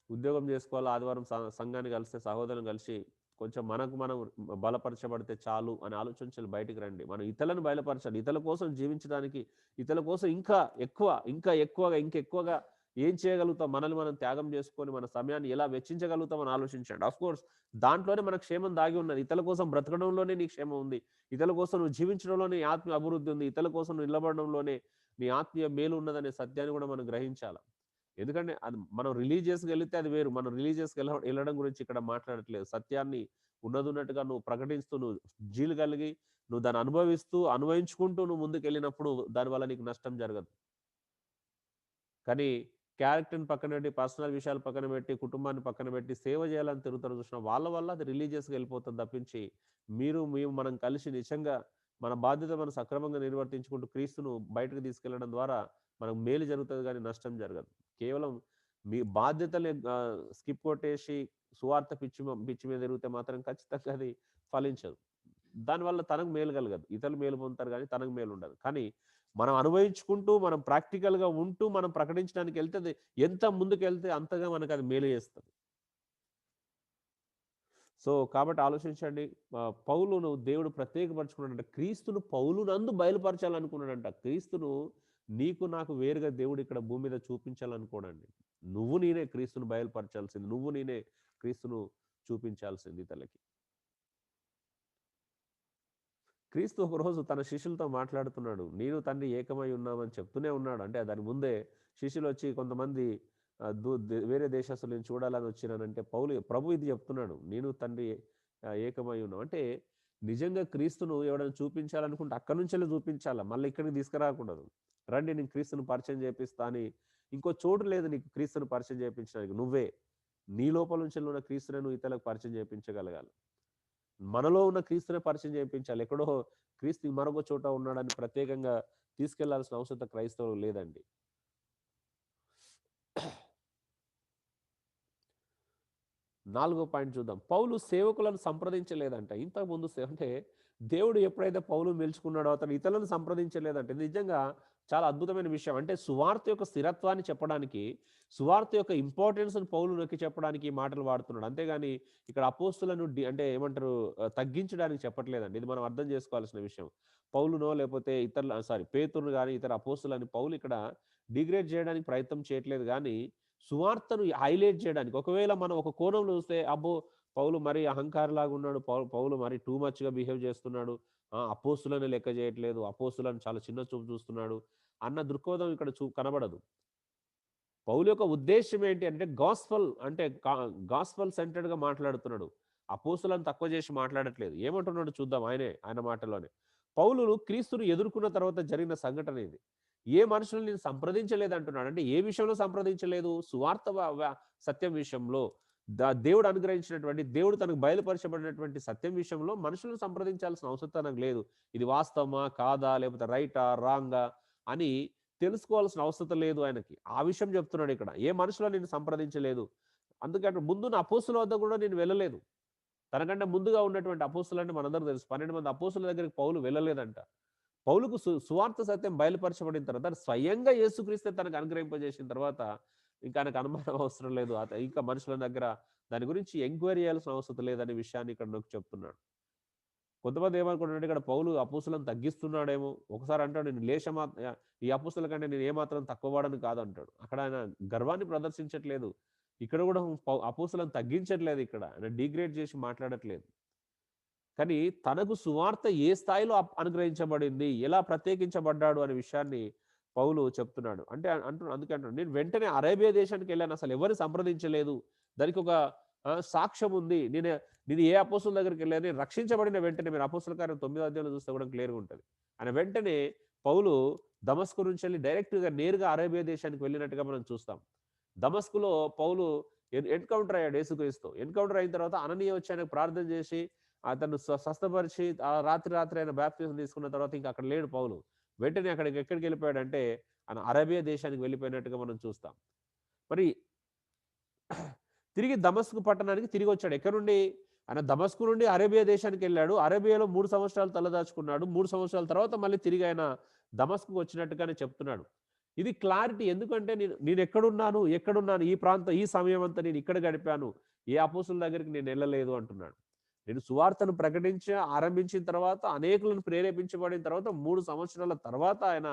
ఉద్యోగం జేసుకోవాలి, ఆదివారం సంఘాన్ని కలిస్తే సహోదరులను కలిసి కొంచెం మనకు మనం బలపరచబడితే చాలు అని ఆలోచించి బయటికి రండి. మనం ఇతరులను బయలుపరచాలి. ఇతరుల కోసం జీవించడానికి, ఇతరుల కోసం ఇంకా ఎక్కువ, ఇంకా ఎక్కువగా, ఇంకెక్కువగా ఏం చేయగలుగుతాం? మనల్ని మనం త్యాగం చేసుకొని, మన సమయాన్ని ఎలా వెచ్చించగలుగుతామని ఆలోచించండి. ఆఫ్‌కోర్స్ దాంట్లోనే మనకు క్షేమం దాగి ఉన్నది. ఇతరుల కోసం బ్రతకడంలోనే నీ క్షేమం ఉంది. ఇతరుల కోసం నువ్వు జీవించడంలోనే నీ ఆత్మీయ అభివృద్ధి ఉంది. ఇతరుల కోసం నువ్వు నిలబడడంలోనే నీ ఆత్మీయ మేలు ఉన్నదనే సత్యాన్ని కూడా మనం గ్రహించాల. ఎందుకంటే అది మనం రిలీజియస్‌గా ఎళ్తే అది వేరు. మనం రిలీజియస్‌గా ఎళ్ళడం గురించి ఇక్కడ మాట్లాడట్లేదు. సత్యాన్ని ఉన్నదున్నట్టుగా నువ్వు ప్రకటిస్తూ, నువ్వు జీలు కలిగి, నువ్వు దాన్ని అనుభవిస్తూ, అన్వయించుకుంటూ నువ్వు ముందుకెళ్ళినప్పుడు దానివల్ల నీకు నష్టం జరగదు. కానీ క్యారెక్టర్‌ని పక్కన పెట్టి, పర్సనల్ విషయాలు పక్కన పెట్టి, కుటుంబాన్ని పక్కన పెట్టి, సేవ చేయాలని తిరుగుతారు చూసినావా? వాళ్ళ వల్ల అది రిలీజియస్‌గా ఎళ్ళిపోతుంది తప్పించి, మేము మనం కలిసి నిజంగా మన బాధ్యత మనం సక్రమంగా నిర్వర్తించుకుంటూ క్రీస్తును బయటకు తీసుకెళ్లడం ద్వారా మనకు మేలు జరుగుతది గానీ నష్టం జరగదు. కేవలం మీ బాధ్యతల్ని స్కిప్ కొట్టేసి సువార్త పిచ్చి మీద తిరిగితే మాత్రం ఖచ్చితంగా అది ఫలించదు. దానివల్ల తనకు మేలు కలగదు. ఇతరులు మేలు పొందుతారు గానీ తనకు మేలుండదు. కానీ మనం అనుభవించుకుంటూ, మనం ప్రాక్టికల్‌గా ఉంటూ, మనం ప్రకటించడానికెళ్తే అది ఎంత ముందుకెళ్తే అంతగా మనకది మేలు చేస్తది. సో, కాబట్టి ఆలోచించండి. పౌలును దేవుడు ప్రత్యేకపరచుకున్నాడంట. క్రీస్తును పౌలునందు బయలుపరచాలనుకున్నాడంట. క్రీస్తును నీకు నాకు వేరుగా దేవుడు ఇక్కడ భూమి మీద చూపించాలనుకోడండి. నువ్వు నేనే క్రీస్తును బయలుపరచాల్సింది. నువ్వు నేనే క్రీస్తును చూపించాల్సింది ఇతరులకి. క్రీస్తు ఒకరోజు తన శిష్యులతో మాట్లాడుతున్నాడు. నేను తండ్రి ఏకమై ఉన్నామని చెప్తూనే ఉన్నాడు. అంటే దాని ముందే శిష్యులొచ్చి కొంతమంది వేరే దేశస్తులు నేను చూడాలని వచ్చినానంటే ప్రభు ఇది చెప్తున్నాడు. నేను తండ్రి ఏకమై ఉన్నాం. అంటే నిజంగా క్రీస్తును ఎవరైనా చూపించాలనుకుంటే అక్కడి నుంచెల్లి చూపించాలా. మళ్ళీ ఇక్కడికి తీసుకురాకూడదు. రండి నేను క్రీస్తును పరిచయం చేపిస్తా అని ఇంకో చోటు లేదు నీకు క్రీస్తును పరిచయం చేపించడానికి. నువ్వే. నీ లోపల నుంచెల్లి ఉన్న క్రీస్తునే నువ్వు ఇతరులకు పరిచయం చేపించగలగాలి. మనలో ఉన్న క్రీస్తునే పరిచయం చేయించాలి. ఎక్కడో క్రీస్తు మరొక చోట ఉన్నాడని ప్రత్యేకంగా తీసుకెళ్లాల్సిన అవసరం క్రైస్తవులకు లేదండి. 4 పాయింట్ చూద్దాం. పౌలు సేవకులను సంప్రదించలేదంట. ఇంతకుముందు అంటే దేవుడు ఎప్పుడైతే పౌలుని పిలుచుకున్నాడో అతను ఇతరులను సంప్రదించలేదంట. ఇది నిజంగా చాలా అద్భుతమైన విషయం. అంటే సువార్త యొక్క స్థిరత్వాన్ని చెప్పడానికి, సువార్త యొక్క ఇంపార్టెన్స్‌ని పౌలు నొక్కి చెప్పడానికి ఈ మాటలు వాడుతున్నాడు. అంతేగాని ఇక్కడ అపోస్తులను అంటే ఏమంటారు తగ్గించడానికి చెప్పట్లేదండి. ఇది మనం అర్థం చేసుకోవాల్సిన విషయం. పౌలునో లేకపోతే పేతురును గాని, ఇతర అపోస్తులని పౌలు ఇక్కడ డిగ్రేడ్ చేయడానికి ప్రయత్నం చేయట్లేదు గానీ సువార్తను హైలైట్ చేయడానికి. ఒకవేళ మనం ఒక కోణంలో చూస్తే అబ్బో! పౌలు మరీ అహంకారిలాగా ఉన్నాడు. పౌలు మరీ టూ మచ్‌గా బిహేవ్ చేస్తున్నాడు. అపోస్తులని లెక్క చేయట్లేదు. అపోస్తులను చాలా చిన్న చూపు చూస్తున్నాడు అన్న దృక్పథం ఇక్కడ కనబడదు. పౌలు యొక్క ఉద్దేశ్యం ఏంటి అంటే అంటే గాస్పెల్ సెంటర్డ్‌గా మాట్లాడుతున్నాడు. అపోస్తులను తక్కువ చేసి మాట్లాడట్లేదు. ఏమంటున్నాడో చూద్దాం ఆయన మాటల్లోనే. పౌలు క్రీస్తును ఎదుర్కొన్న తర్వాత జరిగిన సంఘటన ఇది. ఏ మనుషుల్ని నేను సంప్రదించలేదంటున్నాడు. అంటే ఏ విషయంలో సంప్రదించలేదు? సువార్త సత్యం విషయంలో. దేవుడు అనుగ్రహించినటువంటి, దేవుడు తనకు బయలుపరచబడినటువంటి సత్యం విషయంలో మనుషులను సంప్రదించాల్సిన అవసరం తనకు లేదు. ఇది వాస్తవమా? కాదా? లేకపోతే రైటా? రాంగా? అని తెలుసుకోవాల్సిన అవసరం లేదు ఆయనకి. ఆ విషయం చెప్తున్నాడు ఇక్కడ. ఏ మనుషులను నేను సంప్రదించలేదు. అందుకంటే ముందున్న అపోస్తుల వద్ద కూడా నేను వెళ్ళలేదు. తనకంటే ముందుగా ఉన్నటువంటి అపోస్తులంటే మనందరికీ తెలుసు. 12 మంది అపోస్తుల దగ్గరికి పౌలు వెళ్ళలేదంట. పౌలుకు సువార్త సత్యం బయలుపరచబడిన తర్వాత స్వయంగా యేసుక్రీస్తే తనకు అనుగ్రహింపజేసిన తర్వాత ఇంకా ఆయనకు అనుమానం అవసరం లేదు. ఇంకా మనుషుల దగ్గర దాని గురించి ఎంక్వైరీ చేయాల్సిన అవసరం లేదనే విషయాన్ని ఇక్కడ నొక్కి చెప్తున్నాడు. కొంతమంది ఏమనుకుంటారంటే ఇక్కడ పౌలు అపోస్తులను తగ్గిస్తున్నాడేమో. ఒకసారి అంటాడు నేను ఈ అపోస్తుల కంటే నేను ఏమాత్రం తక్కువ వాడని కాదంటాడు. అక్కడ ఆయన గర్వాన్ని ప్రదర్శించట్లేదు. ఇక్కడ కూడా అపోస్తులను తగ్గించట్లేదు ఇక్కడ. ఆయన డిగ్రేడ్ చేసి మాట్లాడట్లేదు. కానీ తనకు సువార్త ఏ స్థాయిలో అనుగ్రహించబడింది, ఎలా ప్రత్యేకించబడ్డాడు అనే విషయాన్ని పౌలు చెప్తున్నాడు. అంటే అందుకే అంటున్నాడు. నేను వెంటనే అరేబియా దేశానికి వెళ్ళాను. అసలు ఎవరిని సంప్రదించలేదు. దానికి ఒక సాక్ష్యం ఉంది. నేను ఏ అపోస్తుల దగ్గరికి వెళ్ళాను, రక్షించబడిన వెంటనే మీరు అపోస్తుల కార్యం 9వ అధ్యాయంలో చూస్తే కూడా క్లియర్‌గా ఉంటది. ఆయన వెంటనే పౌలు దమస్కు నుంచి వెళ్లి డైరెక్ట్‌గా నేరుగా అరేబియా దేశానికి వెళ్ళినట్టుగా మనం చూస్తాం. దమస్కులో పౌలు ఎన్‌కౌంటర్ అయ్యాడు యేసుక్రీస్తుతో. ఎన్‌కౌంటర్ అయిన తర్వాత అననీయ వచ్చి ఆయనకు ప్రార్థన చేసి అతన్ని స్వస్థపరిచి రాత్రి ఆయన బాప్తిజం తీసుకున్న తర్వాత ఇంక అక్కడ లేడు పౌలు. వెంటనే ఎక్కడికి వెళ్ళిపోయాడంటే ఆయన అరేబియా దేశానికి వెళ్ళిపోయినట్టుగా మనం చూస్తాం. మరి తిరిగి దమస్కు పట్టణానికి తిరిగొచ్చాడు. ఎక్కడి నుండి? ఆయన దమస్కు నుండి అరేబియా దేశానికెళ్ళాడు. అరేబియాలో 3 సంవత్సరాలు తలదాచుకున్నాడు. 3 సంవత్సరాల తర్వాత మళ్ళీ తిరిగి ఆయన దమస్కుకు వచ్చినట్టుగానే చెప్తున్నాడు. ఇది క్లారిటీ. ఎందుకంటే ఎక్కడున్నాను? ఈ ప్రాంతం, ఈ సమయం అంతా నేను ఇక్కడ గడిపాను. ఏ అపోస్తుల దగ్గరికి నేనెళ్ళలేదు అంటున్నాడు. నేను సువార్తను ఆరంభించిన తర్వాత, అనేకులను ప్రేరేపించబడిన తర్వాత 3 సంవత్సరాల తర్వాత ఆయన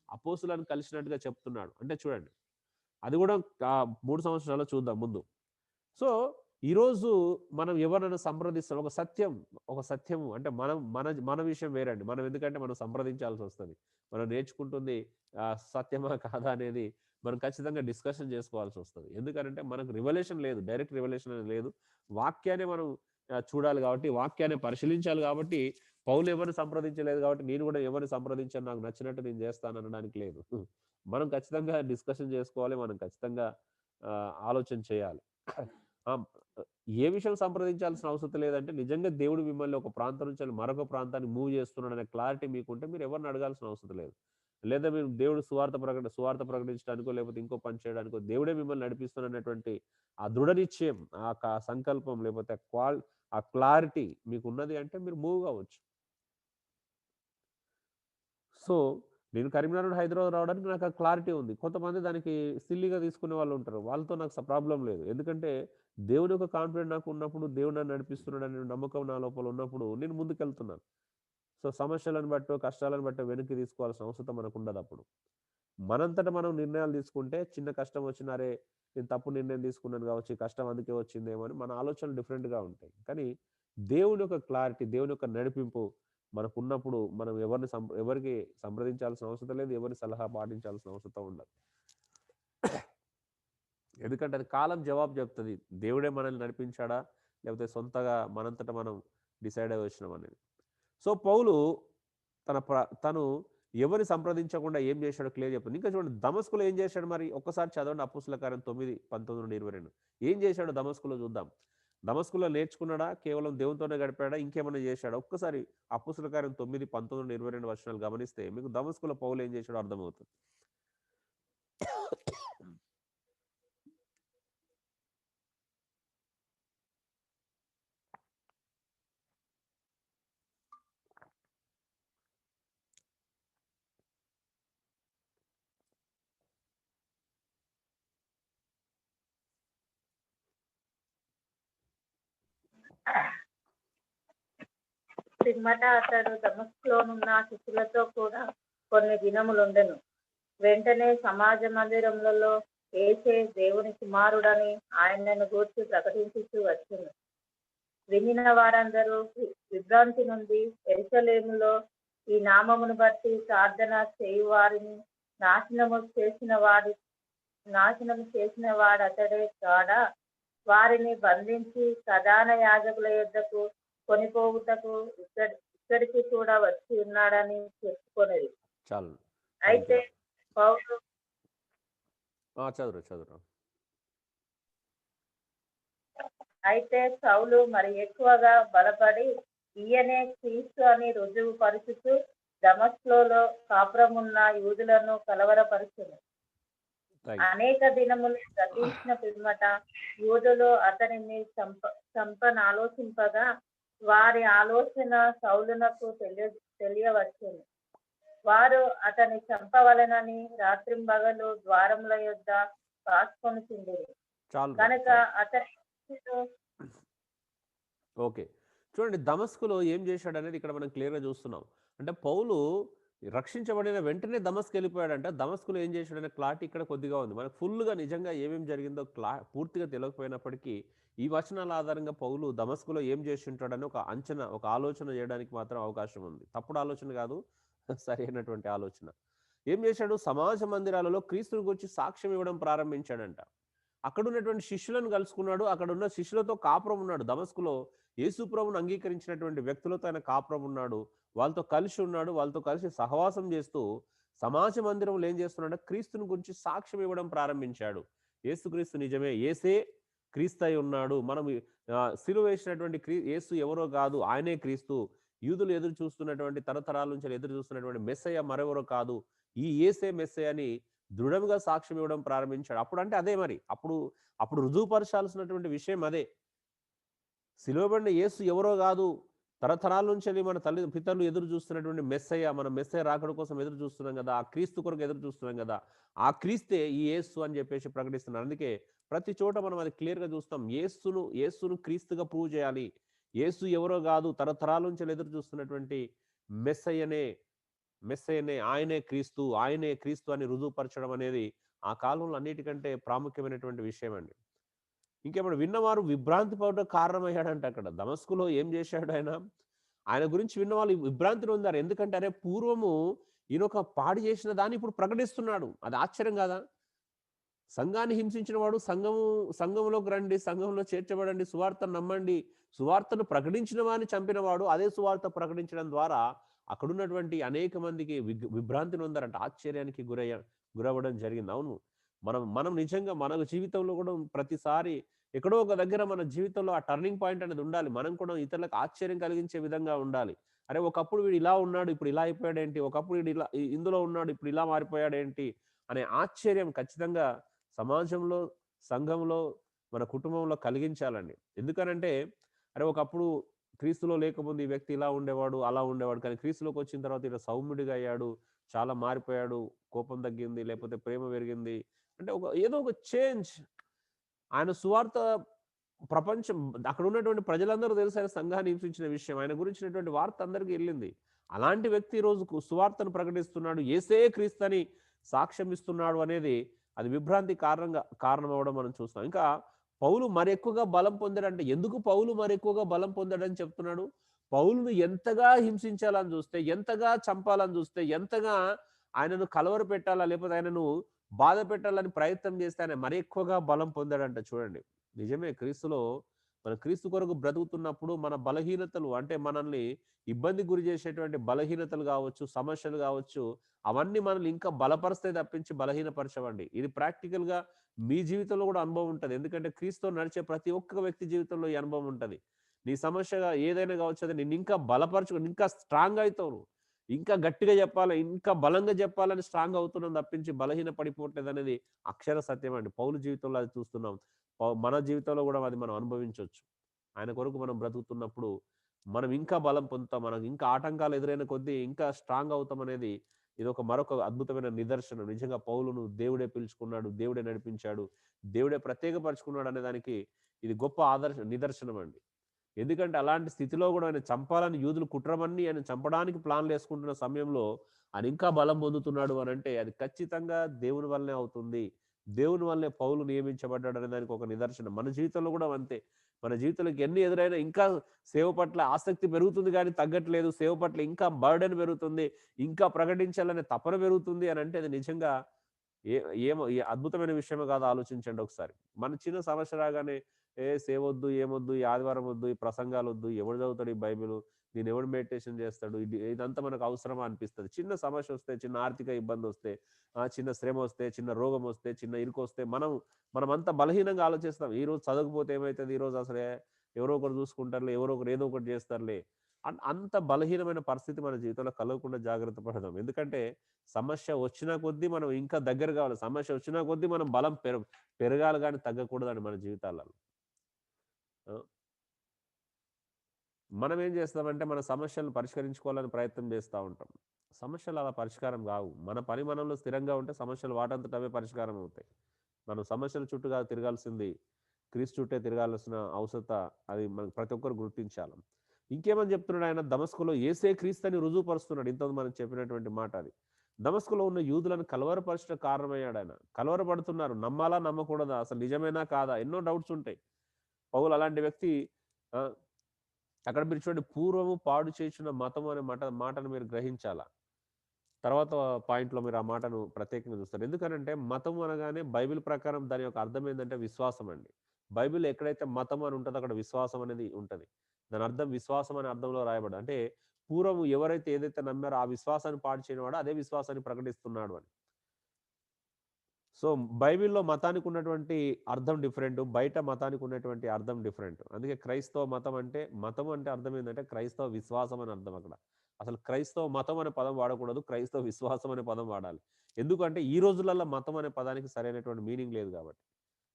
అపోస్తులను కలిసినట్టుగా చెప్తున్నాడు. అంటే చూడండి. అది కూడా 3 సంవత్సరాల్లో చూద్దాం ముందు. సో, ఈరోజు మనం ఎవరినైనా సంప్రదిస్తాం. ఒక సత్యము అంటే మన విషయం వేరండి. మనం ఎందుకంటే మనం సంప్రదించాల్సొస్తది. మనం నేర్చుకుంటుంది సత్యమా కాదా అనేది మనం ఖచ్చితంగా డిస్కషన్ చేసుకోవాల్సొస్తది. ఎందుకనంటే మనకు రివల్యూషన్ లేదు. డైరెక్ట్ రివల్యూషన్ అనేది లేదు. వాక్యాన్ని మనం చూడాలి కాబట్టి, వాక్యాన్ని పరిశీలించాలి కాబట్టి, పౌలు ఎవరిని సంప్రదించలేదు కాబట్టి, నేను కూడా ఎవరిని సంప్రదించను, నాకు నచ్చినట్టు నేను చేస్తాననడానికి లేదు. మనం ఖచ్చితంగా డిస్కషన్ చేసుకోవాలి. మనం ఖచ్చితంగా ఆలోచన చేయాలి. ఏ విషయం సంప్రదించాల్సిన అవసరం లేదంటే, నిజంగా దేవుడు మిమ్మల్ని ఒక ప్రాంతం నుంచి మరొక ప్రాంతానికి మూవ్ చేస్తున్నాడనే క్లారిటీ మీకుంటే మీరు ఎవరిని అడగాల్సిన అవసరం లేదు. లేదా మీరు దేవుడు సువార్త ప్రకటించడానికో, లేకపోతే ఇంకో పని చేయడానికో దేవుడే మిమ్మల్ని నడిపిస్తున్నాడనేటువంటి ఆ దృఢ నిశ్చయం, ఆ సంకల్పం, లేకపోతే ఆ క్లారిటీ మీకున్నది అంటే మీరు మూవ్ కావచ్చు. సో, నేను కరీంనగర్ నుండి హైదరాబాద్ రావడానికి నాకు ఆ క్లారిటీ ఉంది. కొంతమంది దానికి సిల్లీగా తీసుకునే వాళ్ళు ఉంటారు. వాళ్ళతో నాకు ప్రాబ్లమ్ లేదు. ఎందుకంటే దేవుని యొక్క కాన్ఫిడెంట్ నాకు ఉన్నప్పుడు, దేవుడు నన్ను నడిపిస్తున్నాడనే నమ్మకం నా లోపల ఉన్నప్పుడు నేను ముందుకెళ్తున్నాను. సో, సమస్యలను బట్టో, కష్టాలను బట్టో వెనక్కి తీసుకోవాల్సిన అవసరం మనకుండదప్పుడు. మనంతట మనం నిర్ణయాలు తీసుకుంటే చిన్న కష్టం వచ్చినా, అరే! నేను తప్పు నిర్ణయం తీసుకున్నాను కావచ్చు, ఈ కష్టం అందుకే వచ్చిందేమో అని మన ఆలోచనలు డిఫరెంట్‌గా ఉంటాయి. కానీ దేవుని యొక్క క్లారిటీ, దేవుని యొక్క నడిపింపు మనకున్నప్పుడు మనం ఎవరికి సంప్రదించాల్సిన అవసరం లేదు. ఎవరి సలహా పాటించాల్సిన అవసరం ఉండదు. ఎందుకంటే అది కాలం జవాబు చెప్తది. దేవుడే మనల్ని నడిపించాడా? లేకపోతే సొంతగా మనంతట మనం డిసైడ్ అయ్యి వచ్చినామనేది. సో, పౌలు తను ఎవరిని సంప్రదించకుండా ఏం చేశాడో క్లియర్ చెప్తుంది. ఇంకా చూడండి దమస్కులో ఏం చేశాడు మరి? ఒక్కసారి చదవండి అపోస్తలుల కార్యం 9:19-22. ఏం చేశాడు దమస్కులో చూద్దాం. దమస్కులో నేర్చుకున్నాడా? కేవలం దేవునితోనే గడిపాడా? ఇంకేమైనా చేశాడా? ఒక్కసారి అపోస్తలుల కార్యం 9:19-22 వచనాలు గమనిస్తే మీకు దమస్కులో పౌలు ఏం చేశాడో అర్థమవుతుంది. పిమ్మట అతడు దమస్కులోనున్న శిష్యులతో కూడా కొన్ని దినములుండెను. వెంటనే సమాజ మందిరములలో యేసే దేవుని కుమారుడని ఆయనను గూర్చి ప్రకటించుచూ వచ్చెను. వినిన వారందరూ విభ్రాంతి నుండి యెరూషలేములో ఈ నామమును బట్టి ప్రార్థన చేయు వారిని నాశనము చేసిన వాడతడే కాడా, వారిని బంధించి ప్రధాన యాజకుల యొద్దకు కొనిపోవుటకు ఇక్కడికి కూడా వచ్చి ఉన్నాడని చెప్పుకొనేది. అయితే పౌలు అయితే సౌలు మరి ఎక్కువగా బలపడి ఈయనే క్రీస్తు అని రుజువు పరుచుతూ దమస్కులో కాపురమున్న యూదులను కలవరపరుచును. అనేక దినములు గతించిన పిమ్మట యూదులు అతనిని చంపనాలోచింపగా వారి ఆలోచన సౌలునకు తెలియవచ్చును. వారు అతని చంపవలనని రాత్రింబగలు ద్వారముల యొద్ద కాచుకొనుచుండిరి. కనుక అతని ఓకే, చూడండి దమస్కులో ఏం చేశాడు అనేది ఇక్కడ మనం క్లియర్గా చూస్తున్నాం. అంటే పౌలు రక్షించబడిన వెంటనే దమస్కు వెళ్ళిపోయాడంటే దమస్కులో ఏం చేశాడనే క్లారిటీ ఇక్కడ కొద్దిగా ఉంది. మనకు ఫుల్గా నిజంగా ఏమేమి జరిగిందో పూర్తిగా తెలియకపోయినప్పటికీ ఈ వచనాల ఆధారంగా పౌలు దమస్కులో ఏం చేసి ఉంటాడని ఒక ఆలోచన చేయడానికి మాత్రం అవకాశం ఉంది. తప్పుడు ఆలోచన కాదు, సరైనటువంటి ఆలోచన. ఏం చేశాడు? సమాజ మందిరాలలో క్రీస్తుని గురించి సాక్ష్యం ఇవ్వడం ప్రారంభించాడంట. అక్కడ ఉన్నటువంటి శిష్యులను కలుసుకున్నాడు. అక్కడ ఉన్న శిష్యులతో కాపురం ఉన్నాడు. దమస్కులో యేసు ప్రభువును అంగీకరించినటువంటి వ్యక్తులతో ఆయన కాపురం ఉన్నాడు. వాళ్ళతో కలిసి ఉన్నాడు. వాళ్ళతో కలిసి సహవాసం చేస్తూ సమాజ మందిరంలో ఏం చేస్తున్నాడంటే క్రీస్తుని గురించి సాక్ష్యం ఇవ్వడం ప్రారంభించాడు. యేసుక్రీస్తు నిజమే. యేసే క్రీస్తై ఉన్నాడు. మనం సిలువ వేసినటువంటి యేసు ఎవరో కాదు. ఆయనే క్రీస్తు. యూదులు ఎదురు చూస్తున్నటువంటి తరతరాల నుంచి ఎదురు చూస్తున్నటువంటి మెస్సయ్య మరెవరో కాదు. ఈ యేసే మెస్సయ్య అని దృఢంగా సాక్ష్యం ఇవ్వడం ప్రారంభించాడు. అప్పుడంటే అదే మరి. అప్పుడు రుజువుపరచాల్సినటువంటి విషయం అదే. సిలువబడిన యేసు ఎవరో గాదు. తరతరాల నుంచెల్లి మన పితరులు ఎదురు చూస్తున్నటువంటి మెస్సయ్య, మనం మెస్సయ్య రాకడ కోసం ఎదురు చూస్తున్నాం గదా! ఆ క్రీస్తు కొరకు ఎదురు చూస్తున్నాం గదా! ఆ క్రీస్తే ఈ యేసు అని జెప్పేసి ప్రకటిస్తున్నారు. అందుకే ప్రతి చోట మనం అది క్లియర్‌గా చూస్తాం. యేసును క్రీస్తుగా ప్రూవ్ చేయాలి. యేసు ఎవరో గాదు. తరతరాల నుంచెల్లి ఎదురు చూస్తున్నటువంటి మెస్సయ్యనే మెస్సయ్యనే, ఆయనే క్రీస్తు అని రుజువుపరచడం అనేది ఆ కాలంలో అన్నిటికంటే ప్రాముఖ్యమైనటువంటి విషయమండి. ఇంకేమైనా విన్నవారు విభ్రాంతి పడడానికి కారణమయ్యాడంట అక్కడ. దమస్కులో ఏం చేశాడు ఆయన? ఆయన గురించి విన్నవాళ్ళు విభ్రాంతి నొందారు. ఎందుకంటే అరే! పూర్వము ఈయనొక పాడు చేసిన దాన్ని ఇప్పుడు ప్రకటిస్తున్నాడు. అది ఆశ్చర్యం కాదా? సంఘాన్ని హింసించిన వాడు సంఘంలోకి రండి, సంఘంలో చేర్చబడండి, సువార్తను నమ్మండి. సువార్తను ప్రకటించిన వారిని చంపినవాడు అదే సువార్త ప్రకటించడం ద్వారా అక్కడున్నటువంటి అనేక మందికి విభ్రాంతి నొందారంట. ఆశ్చర్యానికి గురవ్వడం జరిగింది. అవును. మనం మనం నిజంగా మన జీవితంలో కూడా ప్రతిసారి ఎక్కడో ఒక దగ్గర మన జీవితంలో ఆ టర్నింగ్ పాయింట్ అనేది ఉండాలి. మనం కూడా ఇతరులకు ఆశ్చర్యం కలిగించే విధంగా ఉండాలి. అరే! ఒకప్పుడు వీడు ఇలా ఉన్నాడు, ఇప్పుడు ఇలా అయిపోయాడేంటి? ఒకప్పుడు వీడు ఇలా ఇందులో ఉన్నాడు, ఇప్పుడు ఇలా మారిపోయాడేంటి? అనే ఆశ్చర్యం ఖచ్చితంగా సమాజంలో, సంఘంలో, మన కుటుంబంలో కలిగించాలండి. ఎందుకనంటే, అరే! ఒకప్పుడు క్రీస్తులో లేకముందు ఈ వ్యక్తి ఇలా ఉండేవాడు, అలా ఉండేవాడు. కానీ క్రీస్తులోకొచ్చిన తర్వాత ఈయన సౌమ్యుడిగా అయ్యాడు. చాలా మారిపోయాడు. కోపం తగ్గింది, లేకపోతే ప్రేమ పెరిగింది. అంటే ఏదో ఒక చేంజ్. ఆయన సువార్త ప్రపంచం అక్కడ ఉన్నటువంటి ప్రజలందరూ తెలుసు ఆయన సంఘాన్ని హింసించిన విషయం. ఆయన గురించినటువంటి వార్త అందరికీ ఎళ్ళింది. అలాంటి వ్యక్తి ఈరోజు సువార్తను ప్రకటిస్తున్నాడు. యేసే క్రీస్తని సాక్ష్యం ఇస్తున్నాడు అనేది అది విభ్రాంతి కారణమవ్వడం మనం చూస్తాం. ఇంకా పౌలు మరెక్కువగా బలం పొందాడంటే ఎందుకు పౌలు మరెక్కువగా బలం పొందాడని చెప్తున్నాడు? పౌలును ఎంతగా హింసించాలని చూస్తే, ఎంతగా చంపాలని చూస్తే, ఎంతగా ఆయనను కలవరపెట్టాలా లేకపోతే ఆయనను బాధ పెట్టాలని ప్రయత్నం చేస్తే ఆయన మరి ఎక్కువగా బలం పొందాడంట చూడండి. నిజమే మన క్రీస్తు కొరకు బ్రతుకుతున్నప్పుడు మన బలహీనతలు అంటే మనల్ని ఇబ్బంది గురి చేసేటువంటి బలహీనతలు కావచ్చు, సమస్యలు కావచ్చు, అవన్నీ మనల్ని ఇంకా బలపరుస్తాయి తప్పించి బలహీనపరచవండి. ఇది ప్రాక్టికల్‌గా మీ జీవితంలో కూడా అనుభవం ఉంటది. ఎందుకంటే క్రీస్తుతో నడిచే ప్రతి ఒక్క వ్యక్తి జీవితంలో ఈ అనుభవం ఉంటది. నీ సమస్యగా ఏదైనా కావచ్చు అది నిన్ను ఇంకా బలపరుచుకొని ఇంకా స్ట్రాంగ్ అయితావు నువ్వు. ఇంకా గట్టిగా చెప్పాలి, ఇంకా బలంగా చెప్పాలని స్ట్రాంగ్ అవుతున్నాం తప్పించి బలహీన పడిపోవట్లేదనేది అక్షర సత్యం అండి. పౌలు జీవితంలో అది చూస్తున్నాం. మన జీవితంలో కూడా అది మనం అనుభవించొచ్చు. ఆయన కొరకు మనం బ్రతుకుతున్నప్పుడు మనం ఇంకా బలం పొందుతాం. మనకు ఇంకా ఆటంకాలు ఎదురైన కొద్దీ ఇంకా స్ట్రాంగ్ అవుతామనేది ఇదొక మరొక అద్భుతమైన నిదర్శనం. నిజంగా పౌలును దేవుడే పిలుచుకున్నాడు, దేవుడే నడిపించాడు, దేవుడే ప్రత్యేకపరుచుకున్నాడు అనే దానికి ఇది గొప్ప నిదర్శనం అండి. ఎందుకంటే అలాంటి స్థితిలో కూడా ఆయన చంపాలని యూదులు కుట్రమన్ని ఆయన చంపడానికి ప్లాన్‌లేసుకుంటున్న సమయంలో ఆయన ఇంకా బలం పొందుతున్నాడు అనంటే అది ఖచ్చితంగా దేవుని వల్లనే అవుతుంది. దేవుని వల్లే పౌలు నియమించబడ్డాడనే దానికి ఒక నిదర్శనం. మన జీవితంలో కూడా అంతే. మన జీవితంలోకి ఎన్ని ఎదురైనా ఇంకా సేవ పట్ల ఆసక్తి పెరుగుతుంది గానీ తగ్గట్లేదు. సేవ పట్ల ఇంకా బర్డెన్ పెరుగుతుంది. ఇంకా ప్రకటించాలనే తపన పెరుగుతుంది అనంటే అది నిజంగా ఏ ఏమో ఏ అద్భుతమైన విషయమో కాదో ఆలోచించండి ఒకసారి. మన చిన్న సమస్య రాగానే సేవొద్దు, ఏమొద్దు, ఈ ఆదివారం వద్దు, ఈ ప్రసంగాలొద్దు, ఎవడు చదువుతాడు ఈ బైబిలు, దీన్నెవడు మెడిటేషన్ చేస్తాడు, ఇదంతా మనకు అవసరమా అనిపిస్తది. చిన్న సమస్యొస్తే, చిన్న ఆర్థిక ఇబ్బందొస్తే, చిన్న శ్రమొస్తే, చిన్న రోగమొస్తే, చిన్న ఇరుకొస్తే మనమంతా బలహీనంగా ఆలోచిస్తాం. ఈరోజు చదవకపోతే ఏమైతది, ఈరోజు అసలే ఎవరో ఒకరు చూసుకుంటారులే, ఎవరో ఒకరు ఏదో ఒకటి చేస్తారులే. అంత బలహీనమైన పరిస్థితి మన జీవితంలో కలగకుండా జాగ్రత్త పడదాం. ఎందుకంటే సమస్య వచ్చిన కొద్దీ మనం ఇంకా దగ్గర కావాలి. సమస్య వచ్చిన కొద్దీ మనం బలం పెరగాలి గానీ తగ్గకూడదండి మన జీవితాలలో. ఆ! మనం ఏం చేస్తామంటే మన సమస్యలను పరిష్కరించుకోవాలని ప్రయత్నం చేస్తా ఉంటాం. సమస్యలు అలా పరిష్కారం కావు. మన పని మనంలో స్థిరంగా ఉంటే సమస్యలు వాటంతట అవే పరిష్కారం అవుతాయి. మనం సమస్యల చుట్టూ కాదు తిరగాల్సింది. క్రీస్తు చుట్టే తిరగాల్సిన అవసరత అది మనం ప్రతి ఒక్కరు గుర్తించాలి. ఇంకేమని చెప్తున్నాడు ఆయన దమస్కులో యేసే క్రీస్తని రుజువుపరుస్తున్నాడు. ఇంతకుముందు మనం చెప్పినటువంటి మాట అది. దమస్కులో ఉన్న యూదులను కలవరపరచడం కారణమయ్యాడు ఆయన. కలవరపడుతున్నారు. నమ్మాలా? నమ్మకూడదా? అసలు నిజమేనా? కాదా? ఎన్నో డౌట్స్ ఉంటాయి. పౌలు అలాంటి వ్యక్తి ఆహ్, అక్కడ మీరు చూడండి పూర్వము పాడు చేసిన మతం అనే మాటను మీరు గ్రహించాలా. తర్వాత పాయింట్‌లో మీరు ఆ మాటను ప్రత్యేకంగా చూస్తారు. ఎందుకనంటే మతం అనగానే బైబిల్ ప్రకారం దాని యొక్క అర్థం ఏందంటే విశ్వాసం అండి. బైబిల్ ఎక్కడైతే మతం అని ఉంటదో అక్కడ విశ్వాసం అనేది ఉంటది. దాని అర్థం విశ్వాసం అనే అర్థంలో రాయబడ్డది. అంటే పూర్వం ఎవరైతే ఏదైతే నమ్మారో ఆ విశ్వాసాన్ని పాడు చేయనివాడు అదే విశ్వాసాన్ని ప్రకటిస్తున్నాడు అని. సో, బైబిల్‌లో మతానికి ఉన్నటువంటి అర్థం డిఫరెంటు. బయట మతానికి ఉన్నటువంటి అర్థం డిఫరెంట్. అందుకే క్రైస్తవ మతం అంటే, మతం అంటే అర్థం ఏందంటే క్రైస్తవ విశ్వాసం అని అర్థం అక్కడ. అసలు క్రైస్తవ మతం అనే పదం వాడకూడదు. క్రైస్తవ విశ్వాసం అనే పదం వాడాలి. ఎందుకంటే ఈ రోజులల్లో మతం అనే పదానికి సరైనటువంటి మీనింగ్ లేదు కాబట్టి.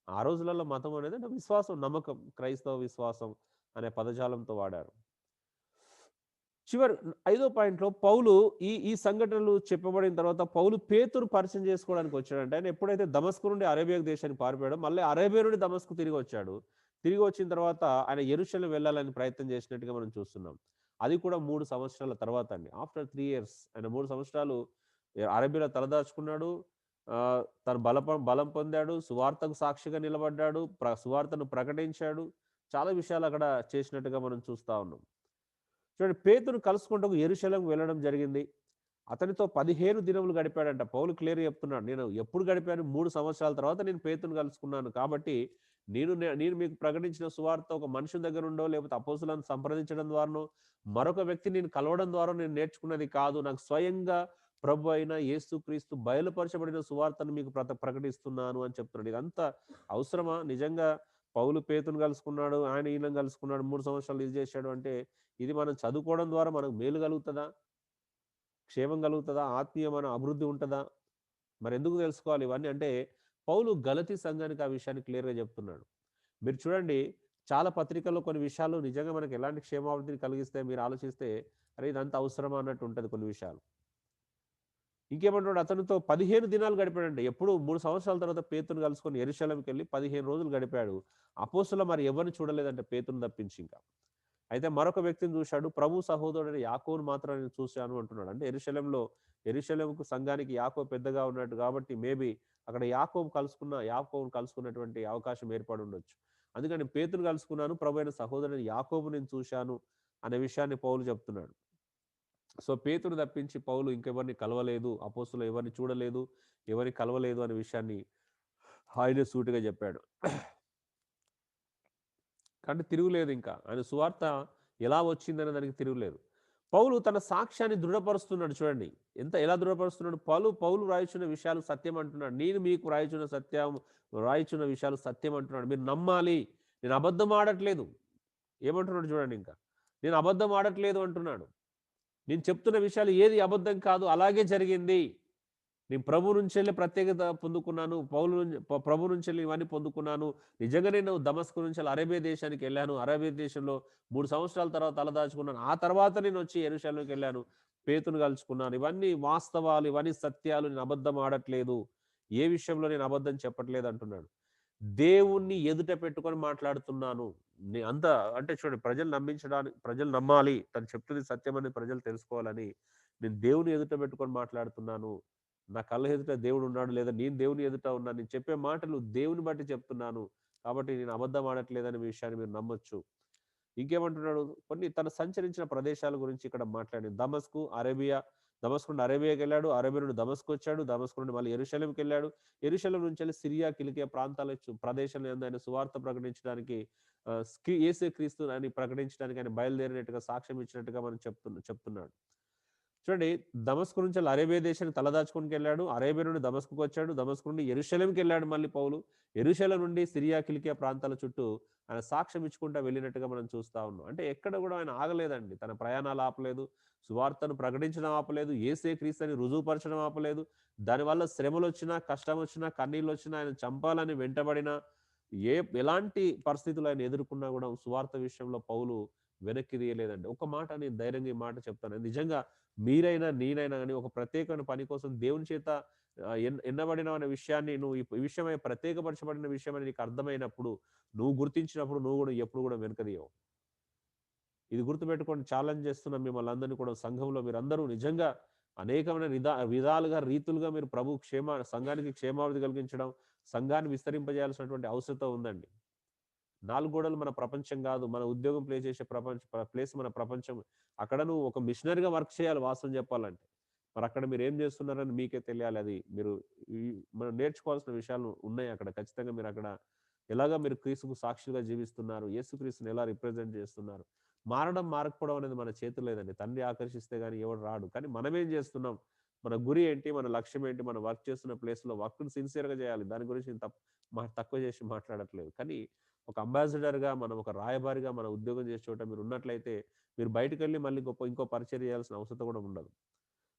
ఆ రోజులలో మతం అనేది అంటే విశ్వాసం, నమ్మకం. క్రైస్తవ విశ్వాసం అనే పదజాలంతో వాడారు. చివరి ఐదో పాయింట్‌లో పౌలు ఈ ఈ సంఘటనలు చెప్పబడిన తర్వాత పౌలు పేతురు పరిచయం చేసుకోవడానికి వచ్చాడంటే ఆయన ఎప్పుడైతే దమస్కు నుండి అరేబియా దేశానికి పారిపోయాడో మళ్ళీ అరేబియా నుండి దమస్కు తిరిగొచ్చాడు. తిరిగి వచ్చిన తర్వాత ఆయన యెరూషలేం వెళ్ళాలని ప్రయత్నం చేసినట్టుగా మనం చూస్తున్నాం. అది కూడా 3 సంవత్సరాల తర్వాత అండి. ఆఫ్టర్ 3 ఇయర్స్ ఆయన 3 సంవత్సరాలు అరేబియాలో తలదాచుకున్నాడు. తను బలం పొందాడు. సువార్తకు సాక్షిగా నిలబడ్డాడు. సువార్తను ప్రకటించాడు. చాలా విషయాలు అక్కడ చేసినట్టుగా మనం చూస్తా ఉన్నాం. చూడండి పేతురుని కలుసుకుంటకు యెరూషలేంకి వెళ్ళడం జరిగింది. అతనితో 15 దినములు గడిపాడంట. పౌలు క్లియర్‌గా చెప్తున్నాడు. నేను ఎప్పుడు గడిపాను? 3 సంవత్సరాల తర్వాత నేను పేతురుని కలుసుకున్నాను. కాబట్టి నేను మీకు ప్రకటించిన సువార్త ఒక మనుషుని దగ్గర నుండో, లేకపోతే అపోస్తలులను సంప్రదించడం ద్వారానో, మరొక వ్యక్తిని నేను కలవడం ద్వారా నేను నేర్చుకున్నది కాదు. నాకు స్వయంగా ప్రభు అయిన యేసుక్రీస్తు బయలుపరచబడిన సువార్తను మీకు ప్రకటిస్తున్నాను అని చెప్తున్నాడు. ఇదంతా అవసరమా? నిజంగా పౌలు పేతురుని కలుసుకున్నాడు. ఆయన ఈయనను కలుసుకున్నాడు. 3 సంవత్సరాలు ఇది చేశాడు అంటే ఇది మనం చదువుకోవడం ద్వారా మనకు మేలు కలుగుతదా? క్షేమం కలుగుతదా? ఆత్మీయమైన అభివృద్ధి ఉంటదా? మరెందుకు తెలుసుకోవాలి ఇవన్నీ అంటే, పౌలు గలతీ సంఘానికి ఆ విషయాన్ని క్లియర్‌గా చెప్తున్నాడు. మీరు చూడండి చాలా పత్రికల్లో కొన్ని విషయాలు నిజంగా మనకు ఎలాంటి క్షేమాభివృద్ధిని కలిగిస్తాయి మీరు ఆలోచిస్తే, అరే! ఇదంతా అవసరమా అన్నట్టు ఉంటది కొన్ని విషయాలు. ఇంకేమంటున్నాడు అతనితో 15 దినాలు గడిపాడంట. ఎప్పుడు 3 సంవత్సరాల తర్వాత పేతురుని కలుసుకొని యెరూషలేంకెళ్ళి 15 రోజులు గడిపాడు. అపోస్తలులు మరి ఎవరిని చూడలేదంట పేతురుని తప్పించి ఇంకా. అయితే మరొక వ్యక్తిని చూశాడు. ప్రభు సహోదరుడైన యాకోబుని మాత్రం నేను చూశాను అంటున్నాడు. అంటే యెరూషలేముకు సంఘానికి యాకోబు పెద్దగా ఉన్నట్టు కాబట్టి మేబీ అక్కడ యాకోబుని కలుసుకున్నటువంటి అవకాశం ఏర్పడి ఉండొచ్చు. అందుకని పేతురుని కలుసుకున్నాను. ప్రభు సహోదరుడైన యాకోబుని నేను చూశాను అనే విషయాన్ని పౌలు చెప్తున్నాడు. సో, పేతురు తప్పించి పౌలు ఇంకెవరిని కలవలేదు. అపోస్తలులు ఎవరిని చూడలేదు, ఎవరిని కలవలేదు అనే విషయాన్ని ఆయనే సూటిగా చెప్పాడు. కానీ తిరుగులేదు ఇంకా. ఆయన సువార్త ఎలా వచ్చిందనే దానికి తిరుగులేదు. పౌలు తన సాక్ష్యాన్ని దృఢపరుస్తున్నాడు చూడండి. ఎలా దృఢపరుస్తున్నాడు? పౌలు రాయుచున్న విషయాలు సత్యం అంటున్నాడు. నేను మీకు రాయుచున్న విషయాలు సత్యం అంటున్నాడు. మీరు నమ్మాలి. నేను అబద్ధం ఆడట్లేదు. ఏమంటున్నాడు చూడండి ఇంకా. నేను అబద్ధం ఆడట్లేదు అంటున్నాడు. నేను చెప్తున్న విషయాలు ఏది అబద్ధం కాదు. అలాగే జరిగింది. నేను ప్రభు నుంచెళ్ళి ప్రత్యేకత పొందుకున్నాను. ప్రభు నుంచెళ్ళి ఇవన్నీ పొందుకున్నాను. నిజంగా నేను దమస్కు నుంచెళ్ళి అరేబియా దేశానికెళ్ళాను. అరేబియా దేశంలో 3 సంవత్సరాల తర్వాత తలదాచుకున్నాను. ఆ తర్వాత నేనొచ్చి యెరూషలేంకెళ్ళాను. పేతురుని కలుసుకున్నాను. ఇవన్నీ వాస్తవాలు, ఇవన్నీ సత్యాలు. నేను అబద్ధం ఆడట్లేదు. ఏ విషయంలో నేను అబద్ధం చెప్పట్లేదు అంటున్నాడు. దేవుణ్ణి ఎదుట పెట్టుకొని మాట్లాడుతున్నాను. అంతా అంటే చూడండి ప్రజలు నమ్మాలి. తను చెప్తుంది సత్యమని ప్రజలు తెలుసుకోవాలని నేను దేవుని ఎదుట పెట్టుకొని మాట్లాడుతున్నాను. నా కళ్ళ ఎదుట దేవుడున్నాడు. లేదా నేను దేవుని ఎదుట ఉన్నాను. నేను చెప్పే మాటలు దేవుని బట్టి చెప్తున్నాను. కాబట్టి నేను అబద్ధం ఆడట్లేదనే విషయాన్ని మీరు నమ్మొచ్చు. ఇంకేమంటున్నాడు? కొన్ని తను సంచరించిన ప్రదేశాల గురించి ఇక్కడ మాట్లాడింది. దమస్కు నుండి అరేబియాకెళ్ళాడు. అరేబియా నుండి దమస్కొచ్చాడు. దమస్కు నుండి మళ్ళీ యెరూషలేంకెళ్ళాడు. యెరూషలేం నుంచెల్లి సిరియా, కిలికియా ప్రాంతాల ప్రదేశాల యందు ఆయన సువార్త ప్రకటించడానికి యేసుక్రీస్తు అని ప్రకటించడానికి ఆయన బయలుదేరినట్టుగా సాక్ష్యం ఇచ్చినట్టుగా మనం చెప్తున్నాడు. చూడండి దమస్కు నుంచి అరేబియా దేశానికి తలదాచుకొనికెళ్ళాడు. అరేబియా నుండి దమస్కుకొచ్చాడు. దమస్కు నుండి యెరూషలేంకెళ్ళాడు మళ్ళీ పౌలు. యెరూషలేం నుండి సిరియా, కిలికియా ప్రాంతాల చుట్టూ ఆయన సాక్ష్యం ఇచ్చుకుంటా వెళ్ళినట్టుగా మనం చూస్తా ఉన్నాం. అంటే ఎక్కడ కూడా ఆయన ఆగలేదండి. తన ప్రయాణాలు ఆపలేదు. సువార్తను ప్రకటించడం ఆపలేదు. యేసే క్రీస్తని రుజువుపరచడం ఆపలేదు. దానివల్ల శ్రమలొచ్చినా, కష్టమొచ్చినా, కన్నీళ్ళొచ్చినా, ఆయన చంపాలని వెంటబడినా, ఎలాంటి పరిస్థితులు ఆయన ఎదుర్కొన్నా కూడా సువార్త విషయంలో పౌలు వెనక్కి తీయలేదండి. ఒక మాట నేను ధైర్యంగా ఈ మాట చెప్తాను. నిజంగా మీరైనా, నేనైనా గాని ఒక ప్రత్యేకమైన పని కోసం దేవుని చేత ఎన్నబడినావు అనే విషయాన్ని నువ్వు ఈ విషయమై ప్రత్యేకపరచబడిన విషయమని నీకు అర్థమైనప్పుడు, నువ్వు గుర్తించినప్పుడు నువ్వు కూడా ఎప్పుడు కూడా వెనకదీయవు. ఇది గుర్తుపెట్టుకోండి. ఛాలెంజ్ చేస్తున్నాం మిమ్మల్ని అందరిని కూడా సంఘంలో మీరందరూ నిజంగా అనేకమైన విధాలుగా, రీతులుగా మీరు సంఘానికి క్షేమాభివృద్ధి కలిగించడం, సంఘాన్ని విస్తరింపజేయాల్సినటువంటి అవసరత ఉందండి. 4 గోడలు మన ప్రపంచం గాదు. మన ఉద్యోగం ప్లే చేసే ప్లేస్ మన ప్రపంచం. అక్కడ నువ్వు ఒక మిషనరీగా వర్క్ చేయాలి వాస్తవం చెప్పాలంటే. మరి అక్కడ మీరు ఏం చేస్తున్నారని మీకే తెలియాలి. అది మీరు ఈ మనం నేర్చుకోవాల్సిన విషయాలు ఉన్నాయి అక్కడ. ఖచ్చితంగా మీరు అక్కడ ఎలాగా మీరు క్రీస్తుకు సాక్షులుగా జీవిస్తున్నారు, యేసుక్రీస్తుని ఎలా రిప్రజెంట్ చేస్తున్నారు. మారడం, మారకపోవడం అనేది మన చేతుల్లో లేదండి. తండ్రి ఆకర్షిస్తే గాని ఎవడు రాడు. కానీ మనమేం చేస్తున్నాం? మన గురి ఏంటి? మన లక్ష్యం ఏంటి? మనం వర్క్ చేస్తున్న ప్లేస్‌లో వర్క్‌ని సిన్సియర్‌గా చేయాలి. దాని గురించి నేను తక్కువ చేసి మాట్లాడట్లేదు. కానీ ఒక అంబాసిడర్‌గా, మనం ఒక రాయబారిగా మన ఉద్యోగం చేసే చోట మీరున్నట్లయితే, మీరు బయటికెళ్ళి మళ్ళీ ఇంకో పరిచర్య చేయాల్సిన అవసరం కూడా ఉండదు.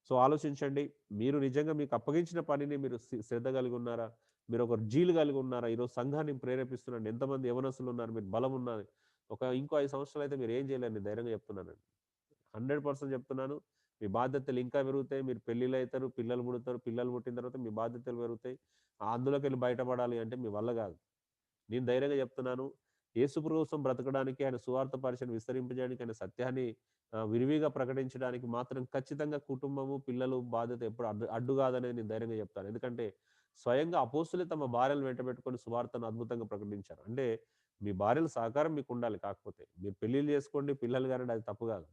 సో, ఆలోచించండి. మీరు నిజంగా మీకు అప్పగించిన పనిని మీరు శ్రద్ధ కలిగి ఉన్నారా? మీరొక జీల్ కలిగి ఉన్నారా? ఈరోజు సంఘాన్ని ప్రేరేపిస్తున్నాండి. ఎంతమంది యవనస్తులున్నారు. మీకు బలం ఉన్నది. ఇంకో 5 సంవత్సరాలైతే మీరేం చేయలేరు. నేను ధైర్యంగా చెప్తున్నానండి. 100% చెప్తున్నాను. మీ బాధ్యతలు ఇంకా పెరుగుతాయి. మీరు పెళ్ళిళ్ళైతారు, పిల్లలు పుడతారు. పిల్లలు పుట్టిన తర్వాత మీ బాధ్యతలు పెరుగుతాయి. అందులోకెళ్ళి బయటపడాలి అంటే మీ వల్ల కాదు. నేను ధైర్యంగా చెప్తున్నాను. యేసుప్రభు కోసం బ్రతకడానికి, ఆయన సువార్త పరిచయం విస్తరింపజేయడానికి, ఆయన సత్యాన్ని విరివిగా ప్రకటించడానికి మాత్రం ఖచ్చితంగా కుటుంబము, పిల్లలు బాధ్యత ఎప్పుడు అడ్డు కాదనేది నేను ధైర్యంగా చెప్తాను. ఎందుకంటే స్వయంగా అపోస్తులే తమ భార్యలను వెంటబెట్టుకొని సువార్తను అద్భుతంగా ప్రకటించారు. అంటే మీ భార్యల సహకారం మీకుండాలి కాకపోతే. మీరు పెళ్ళిళ్ళు చేసుకోండి, పిల్లలు కనండి అది తప్పు కాదు.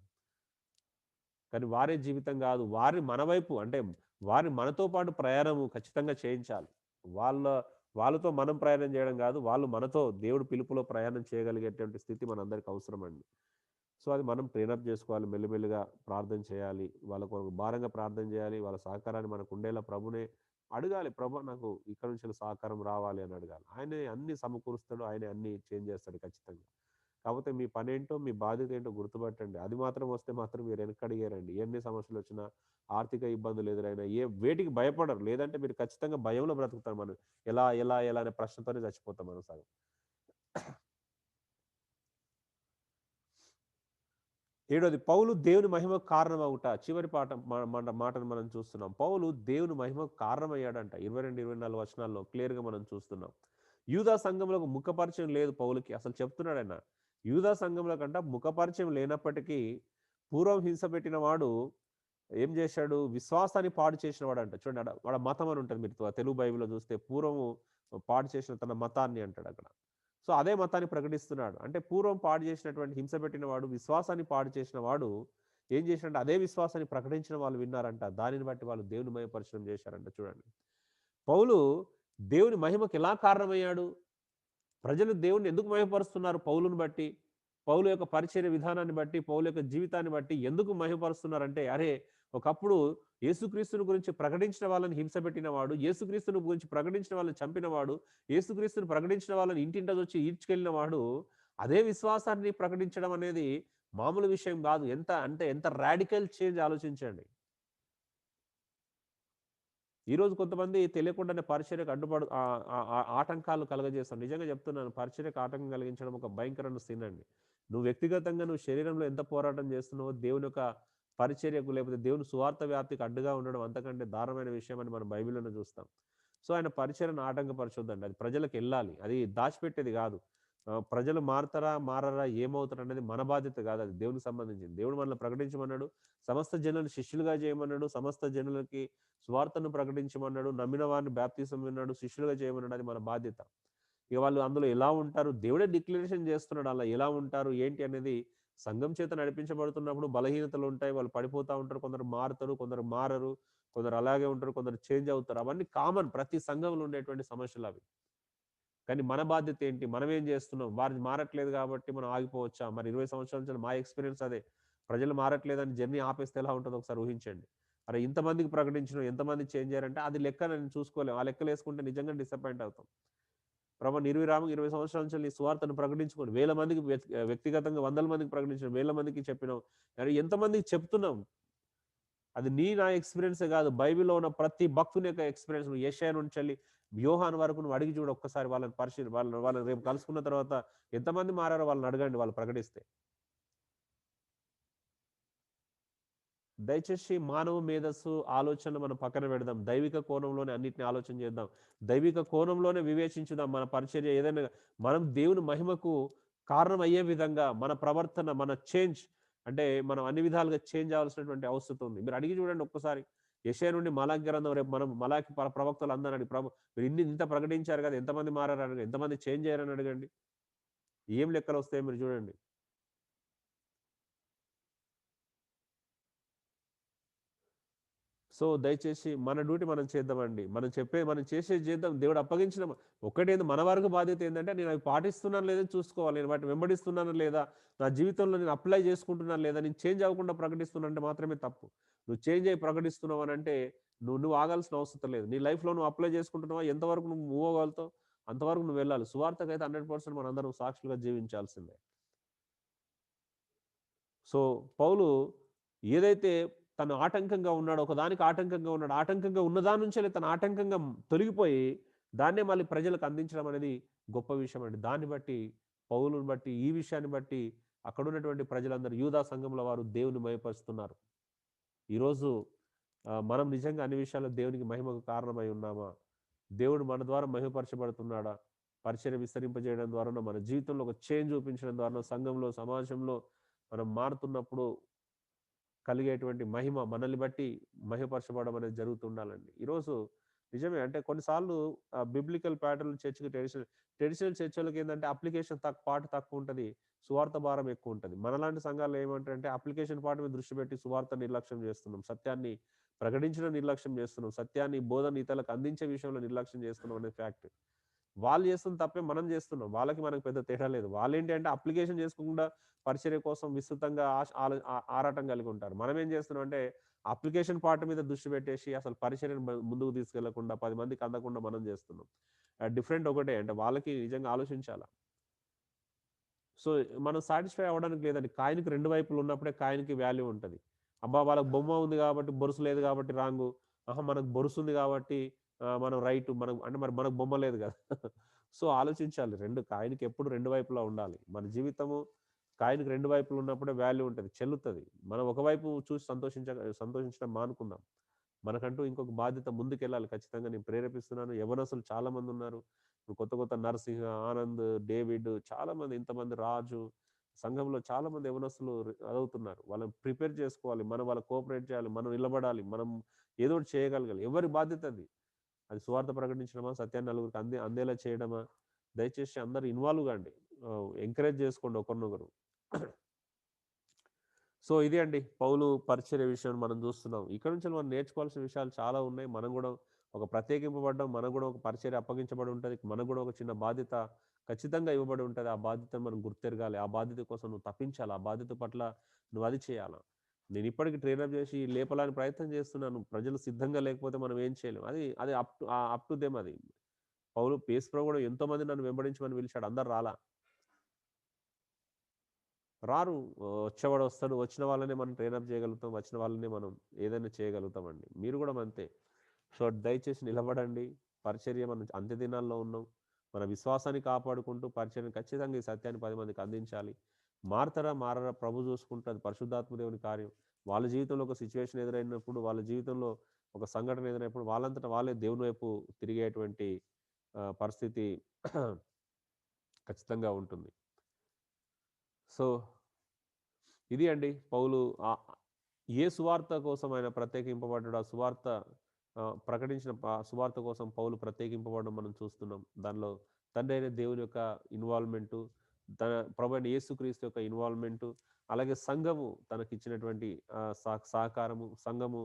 కానీ వారే జీవితం కాదు. వారి మన వైపు అంటే వారి మనతో పాటు ప్రయాణము ఖచ్చితంగా చేయించాలి. వాళ్ళ వాళ్ళతో మనం ప్రయాణం చేయడం కాదు. వాళ్ళు మనతో దేవుడి పిలుపులో ప్రయాణం చేయగలిగేటువంటి స్థితి మనందరికి అవసరమండి. సో, అది మనం ట్రైనప్ చేసుకోవాలి. మెల్లిమెల్లిగా ప్రార్థన చేయాలి. వాళ్ళ కొరకు భారంగా ప్రార్థన చేయాలి. వాళ్ళ సహకారాన్ని మనకుండేలా ప్రభునే అడగాలి. ప్రభు నాకు ఇక్కడ నుంచి సహకారం రావాలి అని అడగాలి. ఆయనే అన్నీ సమకూరుస్తాడు. ఆయనే అన్నీ చేంజ్ చేస్తాడు ఖచ్చితంగా. కాపోతే మీ పనేంటో, మీ బాధ్యత ఏంటో గుర్తుపట్టండి. అది మాత్రం వస్తే మాత్రం మీరు వెనకడుగేయరండి. ఎన్ని సమస్యలొచ్చినా, ఆర్థిక ఇబ్బందులు ఎదురైనా, వేటికి భయపడరు. లేదంటే మీరు ఖచ్చితంగా భయంలో బ్రతుకుతారు మనం. ఎలా, ఎలా, ఎలా అనే ప్రశ్నతోనే చచ్చిపోతాం మనం సగం. ఏడోది పౌలు దేవుని మహిమకు కారణమవుట. చివరి పాఠం మాటను మనం చూస్తున్నాం. పౌలు దేవుని మహిమకు కారణమయ్యాడంట. 22, 24 వచనాల్లో క్లియర్‌గా మనం చూస్తున్నాం. యూదా సంఘంలో ఒక ముఖ పరిచయం లేదు పౌలుకి. అసలు చెప్తున్నాడాయన. యూదా సంఘంలో కంట ముఖ పరిచయం లేనప్పటికీ పూర్వం హింస పెట్టిన వాడు ఏం చేశాడు? విశ్వాసాన్ని పాడు చేసిన వాడంట. చూడండి వాడ మతం అని ఉంటది. మీరు తెలుగు బైబిల్‌లో చూస్తే పూర్వము పాడు చేసిన తన మతాన్ని అంటాడక్కడ. సో, అదే మతాన్ని ప్రకటిస్తున్నాడు. అంటే పూర్వం పాడు చేసినటువంటి హింస పెట్టిన వాడు, విశ్వాసాన్ని పాడు చేసిన వాడు ఏం చేశాడంటే అదే విశ్వాసాన్ని ప్రకటించిన వాళ్ళు విన్నారంట. దానిని బట్టి వాళ్ళు దేవుని మహిమపరచడం చేశారంట చూడండి. పౌలు దేవుని మహిమకి ఎలా కారణమయ్యాడు? ప్రజలు దేవుణ్ణి ఎందుకు మహిమపరుస్తున్నారు పౌలుని బట్టి? పౌలు యొక్క పరిచర్య విధానాన్ని బట్టి, పౌలు యొక్క జీవితాన్ని బట్టి ఎందుకు మహిమపరుస్తున్నారంటే, అరే! ఒకప్పుడు యేసుక్రీస్తుని గురించి ప్రకటించిన వాళ్ళని హింసపెట్టిన వాడు, యేసుక్రీస్తుని గురించి ప్రకటించిన వాళ్ళని చంపినవాడు, యేసుక్రీస్తుని ప్రకటించిన వాళ్ళని ఇంటింటొచ్చి ఈడ్చుకెళ్ళిన వాడు, అదే విశ్వాసాన్ని ప్రకటించడం అనేది మామూలు విషయం గాదు. ఎంత రాడికల్ చేంజ్ ఆలోచించండి. ఈరోజు కొంతమంది తెలియకుండానే పరిచర్యకు ఆటంకాలు కలుగజేస్తారు. నిజంగా చెప్తున్నాను. పరిచర్యకు ఆటంకం కలిగించడం ఒక భయంకరమైన సిన్ అండి. నువ్వు శరీరంలో ఎంత పోరాటం చేస్తున్నావో దేవుని యొక్క పరిచర్యకు లేకపోతే దేవుని సువార్త వ్యాప్తికి అడ్డుగా ఉండడం అంతకంటే దారుణమైన విషయం అని మనం బైబిల్‌లోనే చూస్తాం. సో, ఆయన పరిచర్యను ఆటంకపరచొద్దండి. అది ప్రజలకెళ్ళాలి. అది దాచిపెట్టేది గాదు. ప్రజలు మారతారా? మారరా? ఏమవుతారనేది మన బాధ్యత గాదు. అది దేవునికి సంబంధించింది. దేవుడు మనల్ని ప్రకటించమన్నాడు. సమస్త జనులను శిష్యులుగా చేయమన్నాడు. సమస్త జనులకి సువార్తను ప్రకటించమన్నాడు. నమ్మిన వారిని బాప్తిసం ఇన్నాడు. శిష్యులుగా చేయమన్నాడు. అది మన బాధ్యత. ఇక వాళ్ళు అందులో ఎలా ఉంటారు? దేవుడే డిక్లరేషన్ చేస్తున్నాడు. అలా ఎలా ఉంటారు? ఏంటి అనేది సంఘం చేత నడిపించబడుతున్నప్పుడు బలహీనతలుంటాయి. వాళ్ళు పడిపోతా ఉంటారు. కొందరు మారుతారు. కొందరు మారరు. కొందరు అలాగే ఉంటారు. కొందరు చేంజ్ అవుతారు. అవన్నీ కామన్. ప్రతి సంఘంలో ఉండేటువంటి సమస్యలవి. కానీ మన బాధ్యత ఏంటి? మనమేం జేస్తున్నాం? వారు మారట్లేదు గాబట్టి మనం ఆగిపోవచ్చా? మరి 20 సంవత్సరాల నుంచి మా ఎక్స్‌పీరియన్స్ అదే. ప్రజలు మారట్లేదని జర్నీ ఆపేస్తే ఎలా ఉంటదో ఒకసారి ఊహించండి. అరే! ఇంతమందికి ప్రకటించినాం, ఎంతమంది చేంజ్ అయ్యారంటే అది లెక్క నేను చూసుకోలేం. ఆ లెక్కలేసుకుంటే నిజంగా డిసప్పాయింట్ అవుతాం. ప్రభు నిర్విరామంగా 20 సంవత్సరాల నుంచి నీ సువార్తను ప్రకటించుకొని వేల మందికి వ్యక్తిగతంగా వందల మందికి ప్రకటించాం. వేల మందికి చెప్పినాం. మరి ఎంతమందికి చెప్తున్నాం? అది నా ఎక్స్‌పీరియన్సే గాదు. బైబిల్‌లో ఉన్న ప్రతి భక్తుని యొక్క ఎక్స్‌పీరియన్స్. నువ్వు యెషయా నుంచెల్లి యోహాను వరకు నువ్వు అడిగి చూడు ఒక్కసారి వాళ్ళని వాళ్ళని రేపు కలుసుకున్న తర్వాత ఎంతమంది మారారో వాళ్ళని అడగండి వాళ్ళు ప్రకటిస్తే. దయచేసి మానవ మేధస్సు ఆలోచనలు మనం పక్కన పెడదాం. దైవిక కోణంలోనే అన్నిటిని ఆలోచన చేద్దాం. దైవిక కోణంలోనే వివేచించుదాం. మన పరిచర్య ఏదైనా మనం దేవుని మహిమకు కారణమయ్యే విధంగా మన ప్రవర్తన, మన చేంజ్ అంటే మనం అన్ని విధాలుగా చేంజ్ అవ్వాల్సినటువంటి అవసరం ఉంది. మీరు అడిగి చూడండి ఒక్కసారి. యెషయా నుండి మలాకి గ్రంథం రేపు మనం మలాకి ప్రవక్తలు అందరిని అడిగి ప్రభు మీరు ఇంత ప్రకటించారు కదా! ఎంతమంది మారారని అడగండి. ఎంతమంది చేంజ్ అయ్యారని అడగండి. ఏం లెక్కలొస్తాయో మీరు చూడండి. సో దయచేసి మన డ్యూటీ మనం చేద్దామండి. మనం చేసేది చేద్దాం. దేవుడు అప్పగించిన ఒక్కటేంది మన వరకు బాధ్యత ఏందంటే, నేను అవి పాటిస్తున్నానో లేదో చూసుకోవాలి. నేను వాటిని వెంబడిస్తున్నానా లేదా? నా జీవితంలో నేను అప్లై చేసుకుంటున్నానా లేదా? నేను చేంజ్ అవ్వకుండా ప్రకటిస్తున్నానంటే మాత్రమే తప్పు. నువ్వు చేంజ్ అయ్యి ప్రకటిస్తున్నావు అనంటే, నువ్వు ఆగాల్సిన అవసరం లేదు. నీ లైఫ్‌లో నువ్వు అప్లై చేసుకుంటున్నావా? ఎంతవరకు నువ్వు మూవ్ అవ్వగలుగుతావు? అంతవరకు నువ్వు వెళ్ళాలి. సువార్తకైతే 100% మనందరం సాక్షులుగా జీవించాల్సిందే. సో, పౌలు ఏదైతే తను ఆటంకంగా ఉన్నాడో, ఒకదానికి ఆటంకంగా ఉన్నాడు. ఆటంకంగా ఉన్నదాని నుంచెల్లి తను ఆటంకంగా తొలగిపోయి, దాన్నే మళ్ళీ ప్రజలకు అందించడం అనేది గొప్ప విషయం అండి. దాన్ని బట్టి, పౌలుని బట్టి, ఈ విషయాన్ని బట్టి అక్కడున్నటువంటి ప్రజలందరూ యూదా సంఘంలో వారు దేవుని మహిమపరుస్తున్నారు. ఈరోజు మనం నిజంగా అన్ని విషయాల్లో దేవునికి మహిమకు కారణమై ఉన్నామా? దేవుడు మన ద్వారా మహిమపరచబడుతున్నాడా? పరిచర్య విస్తరింపజేయడం ద్వారానో, మన జీవితంలో ఒక చేంజ్ చూపించడం ద్వారానో, సంఘంలో, సమాజంలో మనం మారుతున్నప్పుడు కలిగేటువంటి మహిమ మనల్ని బట్టి మహిమపరచబడడం అనేది జరుగుతుండాలండి. ఈరోజు నిజమే అంటే కొన్నిసార్లు బిబ్లికల్ ప్యాటర్న్ చర్చ్‌కి ట్రెడిషనల్ చర్చోళ్ళకి ఏందంటే అప్లికేషన్ పార్ట్ తక్కువుంటది. సువార్త భారం ఎక్కువుంటది. మనలాంటి సంఘాల్లో ఏమంటారంటే అప్లికేషన్ పార్ట్ మీద దృష్టి పెట్టి సువార్త నిర్లక్ష్యం చేస్తున్నాం. సత్యాన్ని ప్రకటించడం నిర్లక్ష్యం చేస్తున్నాం. సత్యాన్ని బోధన ఇతరులకు అందించే విషయంలో నిర్లక్ష్యం చేస్తున్నాం అనేది ఫ్యాక్ట్. వాళ్ళు చేస్తున్న తప్పే మనం చేస్తున్నాం. వాళ్ళకి మనకు పెద్ద తేడా లేదు. వాళ్ళేంటి అంటే అప్లికేషన్ చేసుకోకుండా పరిచర్య కోసం విస్తృతంగా ఆరాటం కలిగి ఉంటారు. మనం ఏం చేస్తున్నాం అంటే అప్లికేషన్ పార్ట్ మీద దృష్టి పెట్టేసి అసలు పరిచర్యను ముందుకు తీసుకెళ్లకుండా 10 మందికి అందకుండా మనం చేస్తున్నాం. డిఫరెంట్ ఒకటే అంటే వాళ్ళకి నిజంగా ఆలోచించాల. సో, మనం సాటిస్ఫై అవ్వడానికి లేదండి. కాయిన్‌కి 2 వైపులు ఉన్నప్పుడే కాయిన్‌కి వాల్యూ ఉంటది. అబ్బా! వాళ్ళకి బొమ్మ ఉంది కాబట్టి బొరుసు లేదు కాబట్టి రాంగు. ఆహా! మనకు బొరుసుంది కాబట్టి మనం రైటు. మనం అంటే మరి మనకు బొమ్మ లేదు గదా! సో, ఆలోచించాలి. కాయిన్‌కి ఎప్పుడు 2 వైపులా ఉండాలి. మన జీవితము కాయిన్‌కి 2 వైపులు ఉన్నప్పుడే వాల్యూ ఉంటది. చెల్లుతది. మనం ఒకవైపు చూసి సంతోషించడం మానుకుందాం. మనకంటూ ఇంకొక బాధ్యత ముందుకెళ్ళాలి ఖచ్చితంగా నేను ప్రేరేపిస్తున్నాను. యవ్వనస్తులు చాలా మందున్నారు. ఇప్పుడు కొత్త కొత్త నరసింహ, ఆనంద్, డేవిడ్ చాలామంది ఇంతమంది రాజు సంఘంలో చాలామంది యవ్వనస్తులు అదవుతున్నారు. వాళ్ళని ప్రిపేర్ చేసుకోవాలి. మనం వాళ్ళకి కోఆపరేట్ చేయాలి. మనం నిలబడాలి. మనం ఏదో ఒకటి చేయగలగాలి. ఎవరి బాధ్యత అది. అది సువార్త ప్రకటించడమా, సత్యాన్ని నలుగురికి అందేలా చేయడమా, దయచేసి అందరూ ఇన్వాల్వ్ కాండి. ఎంకరేజ్ చేసుకోండి ఒకరినొకరు. సో, ఇది అండి. పౌలు పరిచర్య విషయం మనం చూస్తున్నాం. ఇక్కడ నుంచి మనం నేర్చుకోవాల్సిన విషయాలు చాలా ఉన్నాయి. మనం గూడా ఒక ప్రత్యేకింపబడ్డం, మనకు గూడా ఒక పరిచర్య అప్పగించబడి ఉంటది. మనకు గూడా ఒక చిన్న బాధ్యత ఖచ్చితంగా ఇవ్వబడి ఉంటది. ఆ బాధ్యతను మనం గుర్తెరగాలి. ఆ బాధ్యత కోసం నువ్వు తప్పించాలి. ఆ బాధ్యత పట్ల నువ్వు అది చేయాలా. నేనిప్పటికి ట్రైనప్ చేసి లేపడానికి ప్రయత్నం చేస్తున్నాను. ప్రజలు సిద్ధంగా లేకపోతే మనం ఏం చేయలేం. అది అప్ టు దెమ్ అది. యేసుప్రభు గూడా ఎంతోమంది నన్ను వెంబడించమని పిలిచాడు. అందరు రాలా. రారు. వచ్చేవాడు వస్తాడు. వచ్చిన వాళ్ళనే మనం ట్రైనప్ చేయగలుగుతాం. వచ్చిన వాళ్ళనే మనం ఏదైనా చేయగలుగుతామండి. మీరు గూడా అంతే. సో, దయచేసి నిలబడండి. పరిచర్య మనం అంత్య దినాల్లో ఉన్నాం. మన విశ్వాసాన్ని కాపాడుకుంటూ పరిచర్యను ఖచ్చితంగా ఈ సత్యాన్ని 10 మందికి అందించాలి. మారతారా? మారరా? ప్రభు చూసుకుంటాడు. అది పరిశుద్ధాత్మ దేవుని కార్యం. వాళ్ళ జీవితంలో ఒక సిట్యుయేషన్ ఎదురైనప్పుడు, వాళ్ళ జీవితంలో ఒక సంఘటన ఎదురైనప్పుడు వాళ్ళంతట వాళ్ళే దేవుని వైపు తిరిగేటువంటి పరిస్థితి ఖచ్చితంగా ఉంటుంది. సో ఇది అండి పౌలు ఏ సువార్త కోసం ఆయన ప్రత్యేకింపబడ్డాడు. ఆ సువార్త ప్రకటించిన సువార్త కోసం పౌలు ప్రత్యేకింపబడడం మనం చూస్తున్నాం. దానిలో తండ్రి అయిన దేవుని యొక్క ఇన్వాల్వ్‌మెంటు, తన ప్రభువైన యేసుక్రీస్తు యొక్క ఇన్వాల్వ్‌మెంటు, అలాగే సంఘము తనకిచ్చినటువంటి సహకారము, సంఘము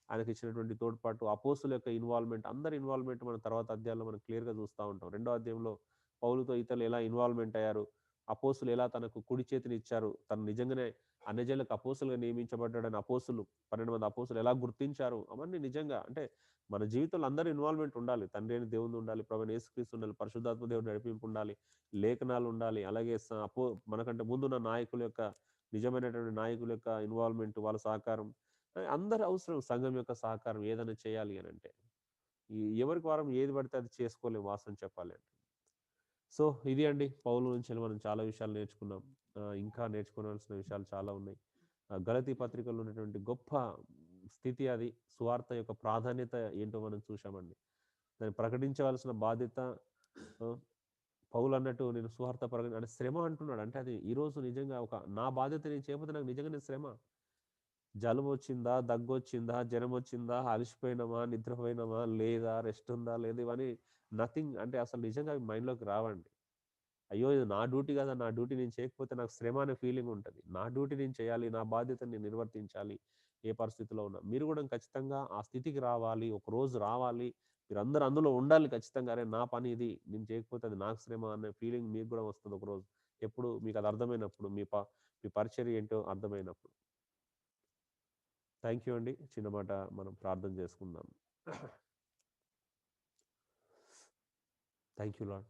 ఆయనకిచ్చినటువంటి తోడ్పాటు, అపోస్తుల యొక్క ఇన్వాల్వ్‌మెంట్, అందరి ఇన్వాల్వ్‌మెంట్ మనం తర్వాత అధ్యాయాల్లో మనం క్లియర్‌గా చూస్తా ఉంటాం. రెండో అధ్యాయంలో పౌలుతో ఇతరులు ఎలా ఇన్వాల్వ్‌మెంట్ అయ్యారు, అపోస్తులు ఎలా తనకు కుడి చేతిని ఇచ్చారు, తను నిజంగానే అన్యజనులకు అపోస్తులుగా నియమించబడ్డాడని 12 మంది అపోస్తులు ఎలా గుర్తించారు, అవన్నీ నిజంగా అంటే మన జీవితంలో అందరి ఇన్వాల్వ్‌మెంట్ ఉండాలి. తండ్రి అయిన దేవునిది ఉండాలి, ప్రభువైన యేసుక్రీస్తు ఉండాలి, పరిశుద్ధాత్మ దేవుని నడిపింపు ఉండాలి, లేఖనాలు ఉండాలి. అలాగే మనకంటే ముందున్న నాయకుల యొక్క నిజమైనటువంటి నాయకుల యొక్క ఇన్వాల్వ్‌మెంట్, వాళ్ళ సహకారం అందరూ అవసరం. సంఘం యొక్క సహకారం ఏదైనా చేయాలి అనంటే. ఎవరికి వారం ఏది పడితే అది చేసుకోలేం వాస్తవం చెప్పాలి అంటే. సో, ఇది అండి. పౌలు నుంచి మనం చాలా విషయాలు నేర్చుకున్నాం. ఇంకా నేర్చుకోవాల్సిన విషయాలు చాలా ఉన్నాయి. గలతీ పత్రికలో ఉన్నటువంటి గొప్ప స్థితి అది. సువార్త యొక్క ప్రాధాన్యత ఏంటో మనం చూశామండి. దాన్ని ప్రకటించవలసిన బాధ్యత ఆహ్, పౌలన్నట్టు నేను సువార్త అంటే శ్రమ అంటున్నాడు. అంటే అది ఈరోజు నిజంగా నా బాధ్యత నేను చేయకపోతే నాకు నిజంగానే శ్రమ. జలుబొచ్చిందా? దగ్గొచ్చిందా? జ్వరమొచ్చిందా? అలసిపోయినామా? నిద్రపోయినామా? లేదా? రెస్ట్ ఉందా? లేదా? ఇవన్నీ నథింగ్ అంటే అసలు నిజంగా అవి మైండ్‌లోకి రావండి. అయ్యో! ఇది నా డ్యూటీ గదా! నా డ్యూటీ నేను చేయకపోతే నాకు శ్రమ అనే ఫీలింగ్ ఉంటది. నా డ్యూటీ నేను చేయాలి. నా బాధ్యతను నేను నిర్వర్తించాలి. ఏ పరిస్థితిలో ఉన్నా. మీరు కూడా ఖచ్చితంగా ఆ స్థితికి రావాలి. ఒకరోజు రావాలి. మీరందరూ అందులో ఉండాలి ఖచ్చితంగా. అరే! నా పని ఇది. నేను చేయకపోతే అది నాకు శ్రమ అనే ఫీలింగ్ మీకు కూడా వస్తది ఒకరోజు. ఎప్పుడు మీకు అది అర్థమైనప్పుడు, మీ పరిచర్య ఏంటో అర్థమైనప్పుడు. థ్యాంక్ యూ అండి. చిన్న మాట మనం ప్రార్థన చేసుకుందాం. Thank you lord.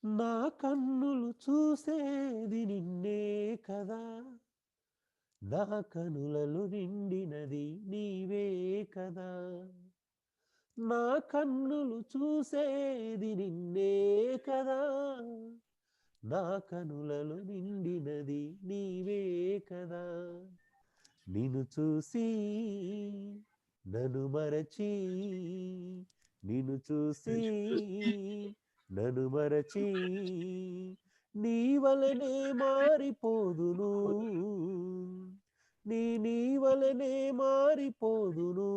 నా కన్నులు చూసేది నిన్నే కదా, నా కనులలో నిండినది నీవే కదా. నా కన్నులు చూసేది నిన్నే కదా, నా కనులలో నిండినది నీవే కదా. నిన్ను చూసి నన్ను మరచి, నిన్ను చూసి నన్ను మరచి, నీ వలనే మారిపోదును, నీ వలనే మారిపోదును.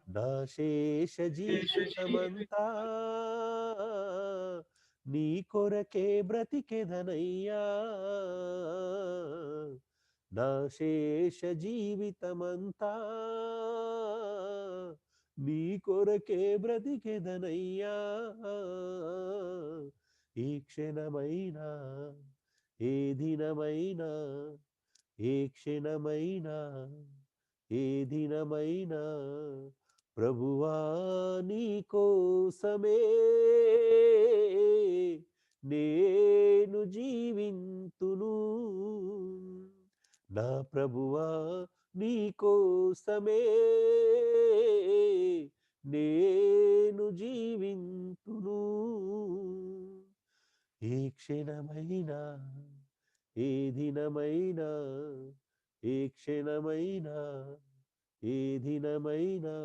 నా శేష జీవితమంతా నీ కొరకే బ్రతికెదనయ్యా, నా శేష జీవితమంతా నీ కొరకే బ్రతికెదనయ్యా. ఈ క్షణమైనా, ఏ దినమైనా, ఏ క్షణమైనా, ఏ దినమైనా ప్రభువా నీ కోసమే నేను జీవింతును. నా ప్రభువా నీ కోసమే నేను జీవింతును. ఏ క్షణమైనా, ఏ దినమైనా, ఏ క్షణమైనా, ఏ దినమైనా.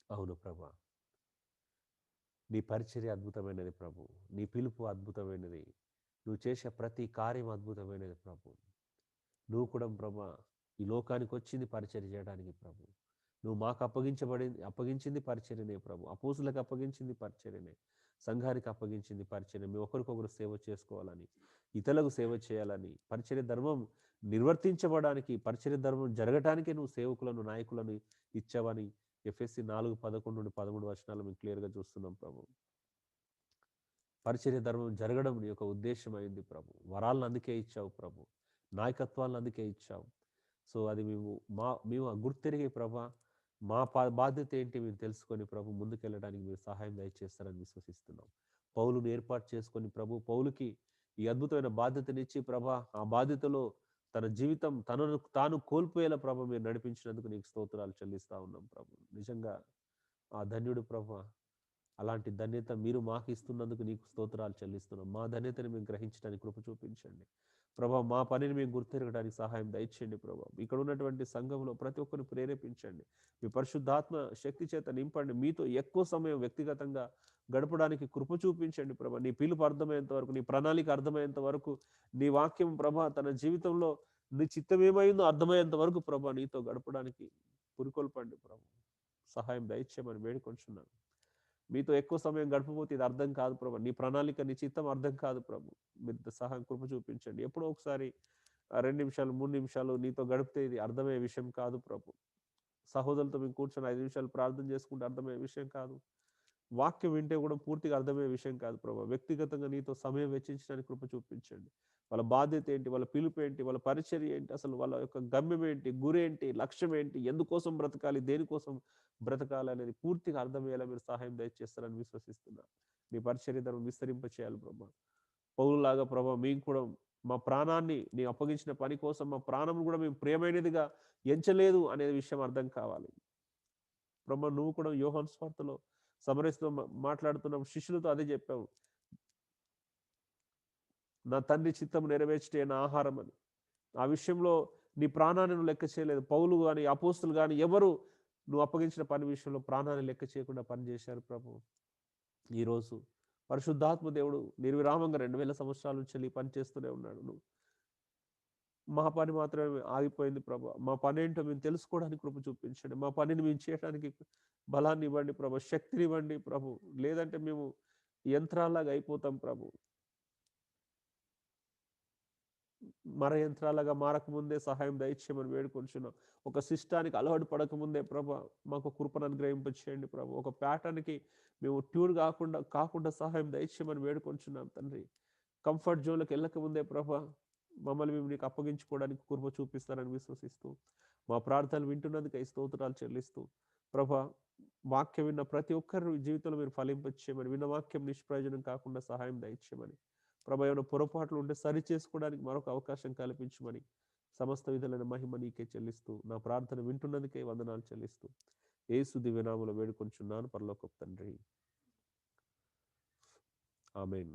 అవును ప్రభా, నీ పరిచర్య అద్భుతమైనది ప్రభు. నీ పిలుపు అద్భుతమైనది. నువ్వు చేసే ప్రతి కార్యం అద్భుతమైనది ప్రభు. నువ్వు కూడా ప్రభా ఈ లోకానికి వచ్చింది పరిచర్య చేయడానికి ప్రభు. నువ్వు మాకు అప్పగించింది పరిచర్యనే ప్రభు. అపోస్తులకు అప్పగించింది పరిచర్యనే. సంఘానికి అప్పగించింది పరిచర్య. మేము ఒకరికొకరు సేవ చేసుకోవాలని, ఇతరులకు సేవ చేయాలని, పరిచర్య ధర్మం నిర్వర్తించబడానికి, పరిచర్య ధర్మం జరగటానికే నువ్వు సేవకులను, నాయకులను ఇచ్చావని ఎఫ్ఎస్సి 4:11-13 మేము క్లియర్గా చూస్తున్నాం ప్రభు. పరిచర్య ధర్మం జరగడం నీ యొక్క ఉద్దేశం అయింది ప్రభు. వరాలను అందుకే ఇచ్చావు ప్రభు. నాయకత్వాలను అందుకే ఇచ్చావు. సో అది మేము గుర్తెరిగి ప్రభా మా బాధ్యత ఏంటి మేము తెలుసుకొని ప్రభు ముందుకెళ్ళడానికి మీరు సహాయం దయచేస్తారని విశ్వసిస్తున్నాం. పౌలును ఏర్పాటు చేసుకొని ప్రభు పౌలుకి ఈ అద్భుతమైన బాధ్యతనిచ్చి ప్రభా ఆ బాధ్యతలో తన జీవితం తనను తాను కోల్పోయేలా ప్రభు మీరు నడిపించినందుకు నీకు స్తోత్రాలు చెల్లిస్తా ఉన్నాం ప్రభు. నిజంగా ఆ ధన్యుడు ప్రభా, అలాంటి ధన్యత మీరు మాకు ఇస్తున్నందుకు నీకు స్తోత్రాలు చెల్లిస్తున్నాం. మా ధన్యతని మేము గ్రహించడానికి కృప చూపించండి ప్రభా. మా పనిని మేము గుర్తెరగడానికి సహాయం దయచేయండి ప్రభా. ఇక్కడ ఉన్నటువంటి సంఘంలో ప్రతి ఒక్కరిని ప్రేరేపించండి. మీ పరిశుద్ధాత్మ శక్తి చేత నింపండి. మీతో ఎక్కువ సమయం వ్యక్తిగతంగా గడపడానికి కృప చూపించండి ప్రభా. నీ పిలుపు అర్థమయ్యేంత వరకు, నీ ప్రణాళిక అర్థమయ్యేంత వరకు, నీ వాక్యం ప్రభా తన జీవితంలో నీ చిత్తం ఏమైందో అర్థమయ్యేంత వరకు ప్రభా నీతో గడపడానికి పురికొల్పండి ప్రభు. సహాయం దయచేయమని వేడుకొంచున్నాను. మీతో ఎక్కువ సమయం గడపబోతే ఇది అర్థం కాదు ప్రభు. నీ ప్రణాళిక, నీ చిత్తం అర్థం కాదు ప్రభు. మీరు సహాయం కృప చూపించండి. ఎప్పుడో ఒకసారి 2 నిమిషాలు 3 నిమిషాలు నీతో గడిపితే ఇది అర్థమయ్యే విషయం కాదు ప్రభు. సహోదరులతో మేము కూర్చొని 5 నిమిషాలు ప్రార్థన చేసుకుంటే అర్థమయ్యే విషయం కాదు. వాక్యం వింటే కూడా పూర్తిగా అర్థమయ్యే విషయం కాదు ప్రభు. వ్యక్తిగతంగా నీతో సమయం వెచ్చించడానికి కృప చూపించండి. వాళ్ళ బాధ్యత ఏంటి, వాళ్ళ పిలుపు ఏంటి, వాళ్ళ పరిచర్య ఏంటి, అసలు వాళ్ళ యొక్క గమ్యం ఏంటి, గురి ఏంటి, లక్ష్యం ఏంటి, ఎందుకోసం బ్రతకాలి, దేనికోసం బ్రతకాలి అనేది పూర్తిగా అర్థమయ్యేలా మీరు సహాయం దయచేస్తారని విశ్వసిస్తున్నా. మీ పరిచర్య ధర్మం విస్తరింప చేయాలి ప్రభా. పౌరులాగా ప్రభా మేము కూడా మా ప్రాణాన్ని నీ అప్పగించిన పని కోసం మా ప్రాణం కూడా మేము ప్రియమైనదిగా ఎంచలేదు అనే విషయం అర్థం కావాలి ప్రభా. నువ్వు కూడా యోహాను సువార్తలో సమరస్తో మాట్లాడుతున్న శిష్యులతో అదే చెప్పావు, నా తండ్రి చిత్తం నెరవేర్చే నా ఆహారం అని. ఆ విషయంలో నీ ప్రాణాన్ని నువ్వు లెక్క చేయలేదు. పౌలు కానీ అపోస్తులు కానీ ఎవరు నువ్వు అప్పగించిన పని విషయంలో ప్రాణాన్ని లెక్క చేయకుండా పనిచేశారు ప్రభు. ఈరోజు పరిశుద్ధాత్మ దేవుడు నిర్విరామంగా 2000 సంవత్సరాల నుంచి పని చేస్తూనే ఉన్నాడు. మా పని మాత్రమే ఆగిపోయింది ప్రభా. మా పని ఏంటో మేము తెలుసుకోవడానికి కృప చూపించండి. మా పనిని మేము చేయడానికి బలాన్ని ఇవ్వండి ప్రభు, శక్తిని ఇవ్వండి ప్రభు. లేదంటే మేము యంత్రాల్లాగా అయిపోతాం ప్రభు. మర యంత్రాలుగా మారకముందే సహాయం దయచేయమని వేడుకొంచున్నాం. ఒక సిస్టానికి అలవాటు పడకముందే ప్రభా మాకు కృపను అనుగ్రహింపచేయండి ప్రభు. ఒక ప్యాటర్న్కి మేము ట్యూన్ కాకుండా సహాయం దయచేయమని వేడుకొంచున్నాం తండ్రి. కంఫర్ట్ జోన్లోకి వెళ్ళకముందే ప్రభా మమ్మల్ని మేము నీకు అప్పగించుకోవడానికి కృప చూపిస్తారని విశ్వసిస్తూ మా ప్రార్థనలు వింటున్నందుకై స్తోత్రాలు చెల్లిస్తూ ప్రభా వాక్యం విన్న ప్రతి ఒక్కరి జీవితంలో మీరు ఫలింపచేయమని, విన్న వాక్యం నిష్ప్రయోజనం కాకుండా సహాయం దయచేయమని ప్రభా, ఏమైనా పొరపాట్లు ఉంటే సరి చేసుకోవడానికి మరొక అవకాశం కల్పించమని సమస్త విధులైన మహిమ నీకే చెల్లిస్తూ నా ప్రార్థన వింటున్నందుకే వందనాలు చెల్లిస్తూ యేసు దివ్యనామములో వేడుకొంచున్నాను పరలోకపు తండ్రి. ఆమేన్.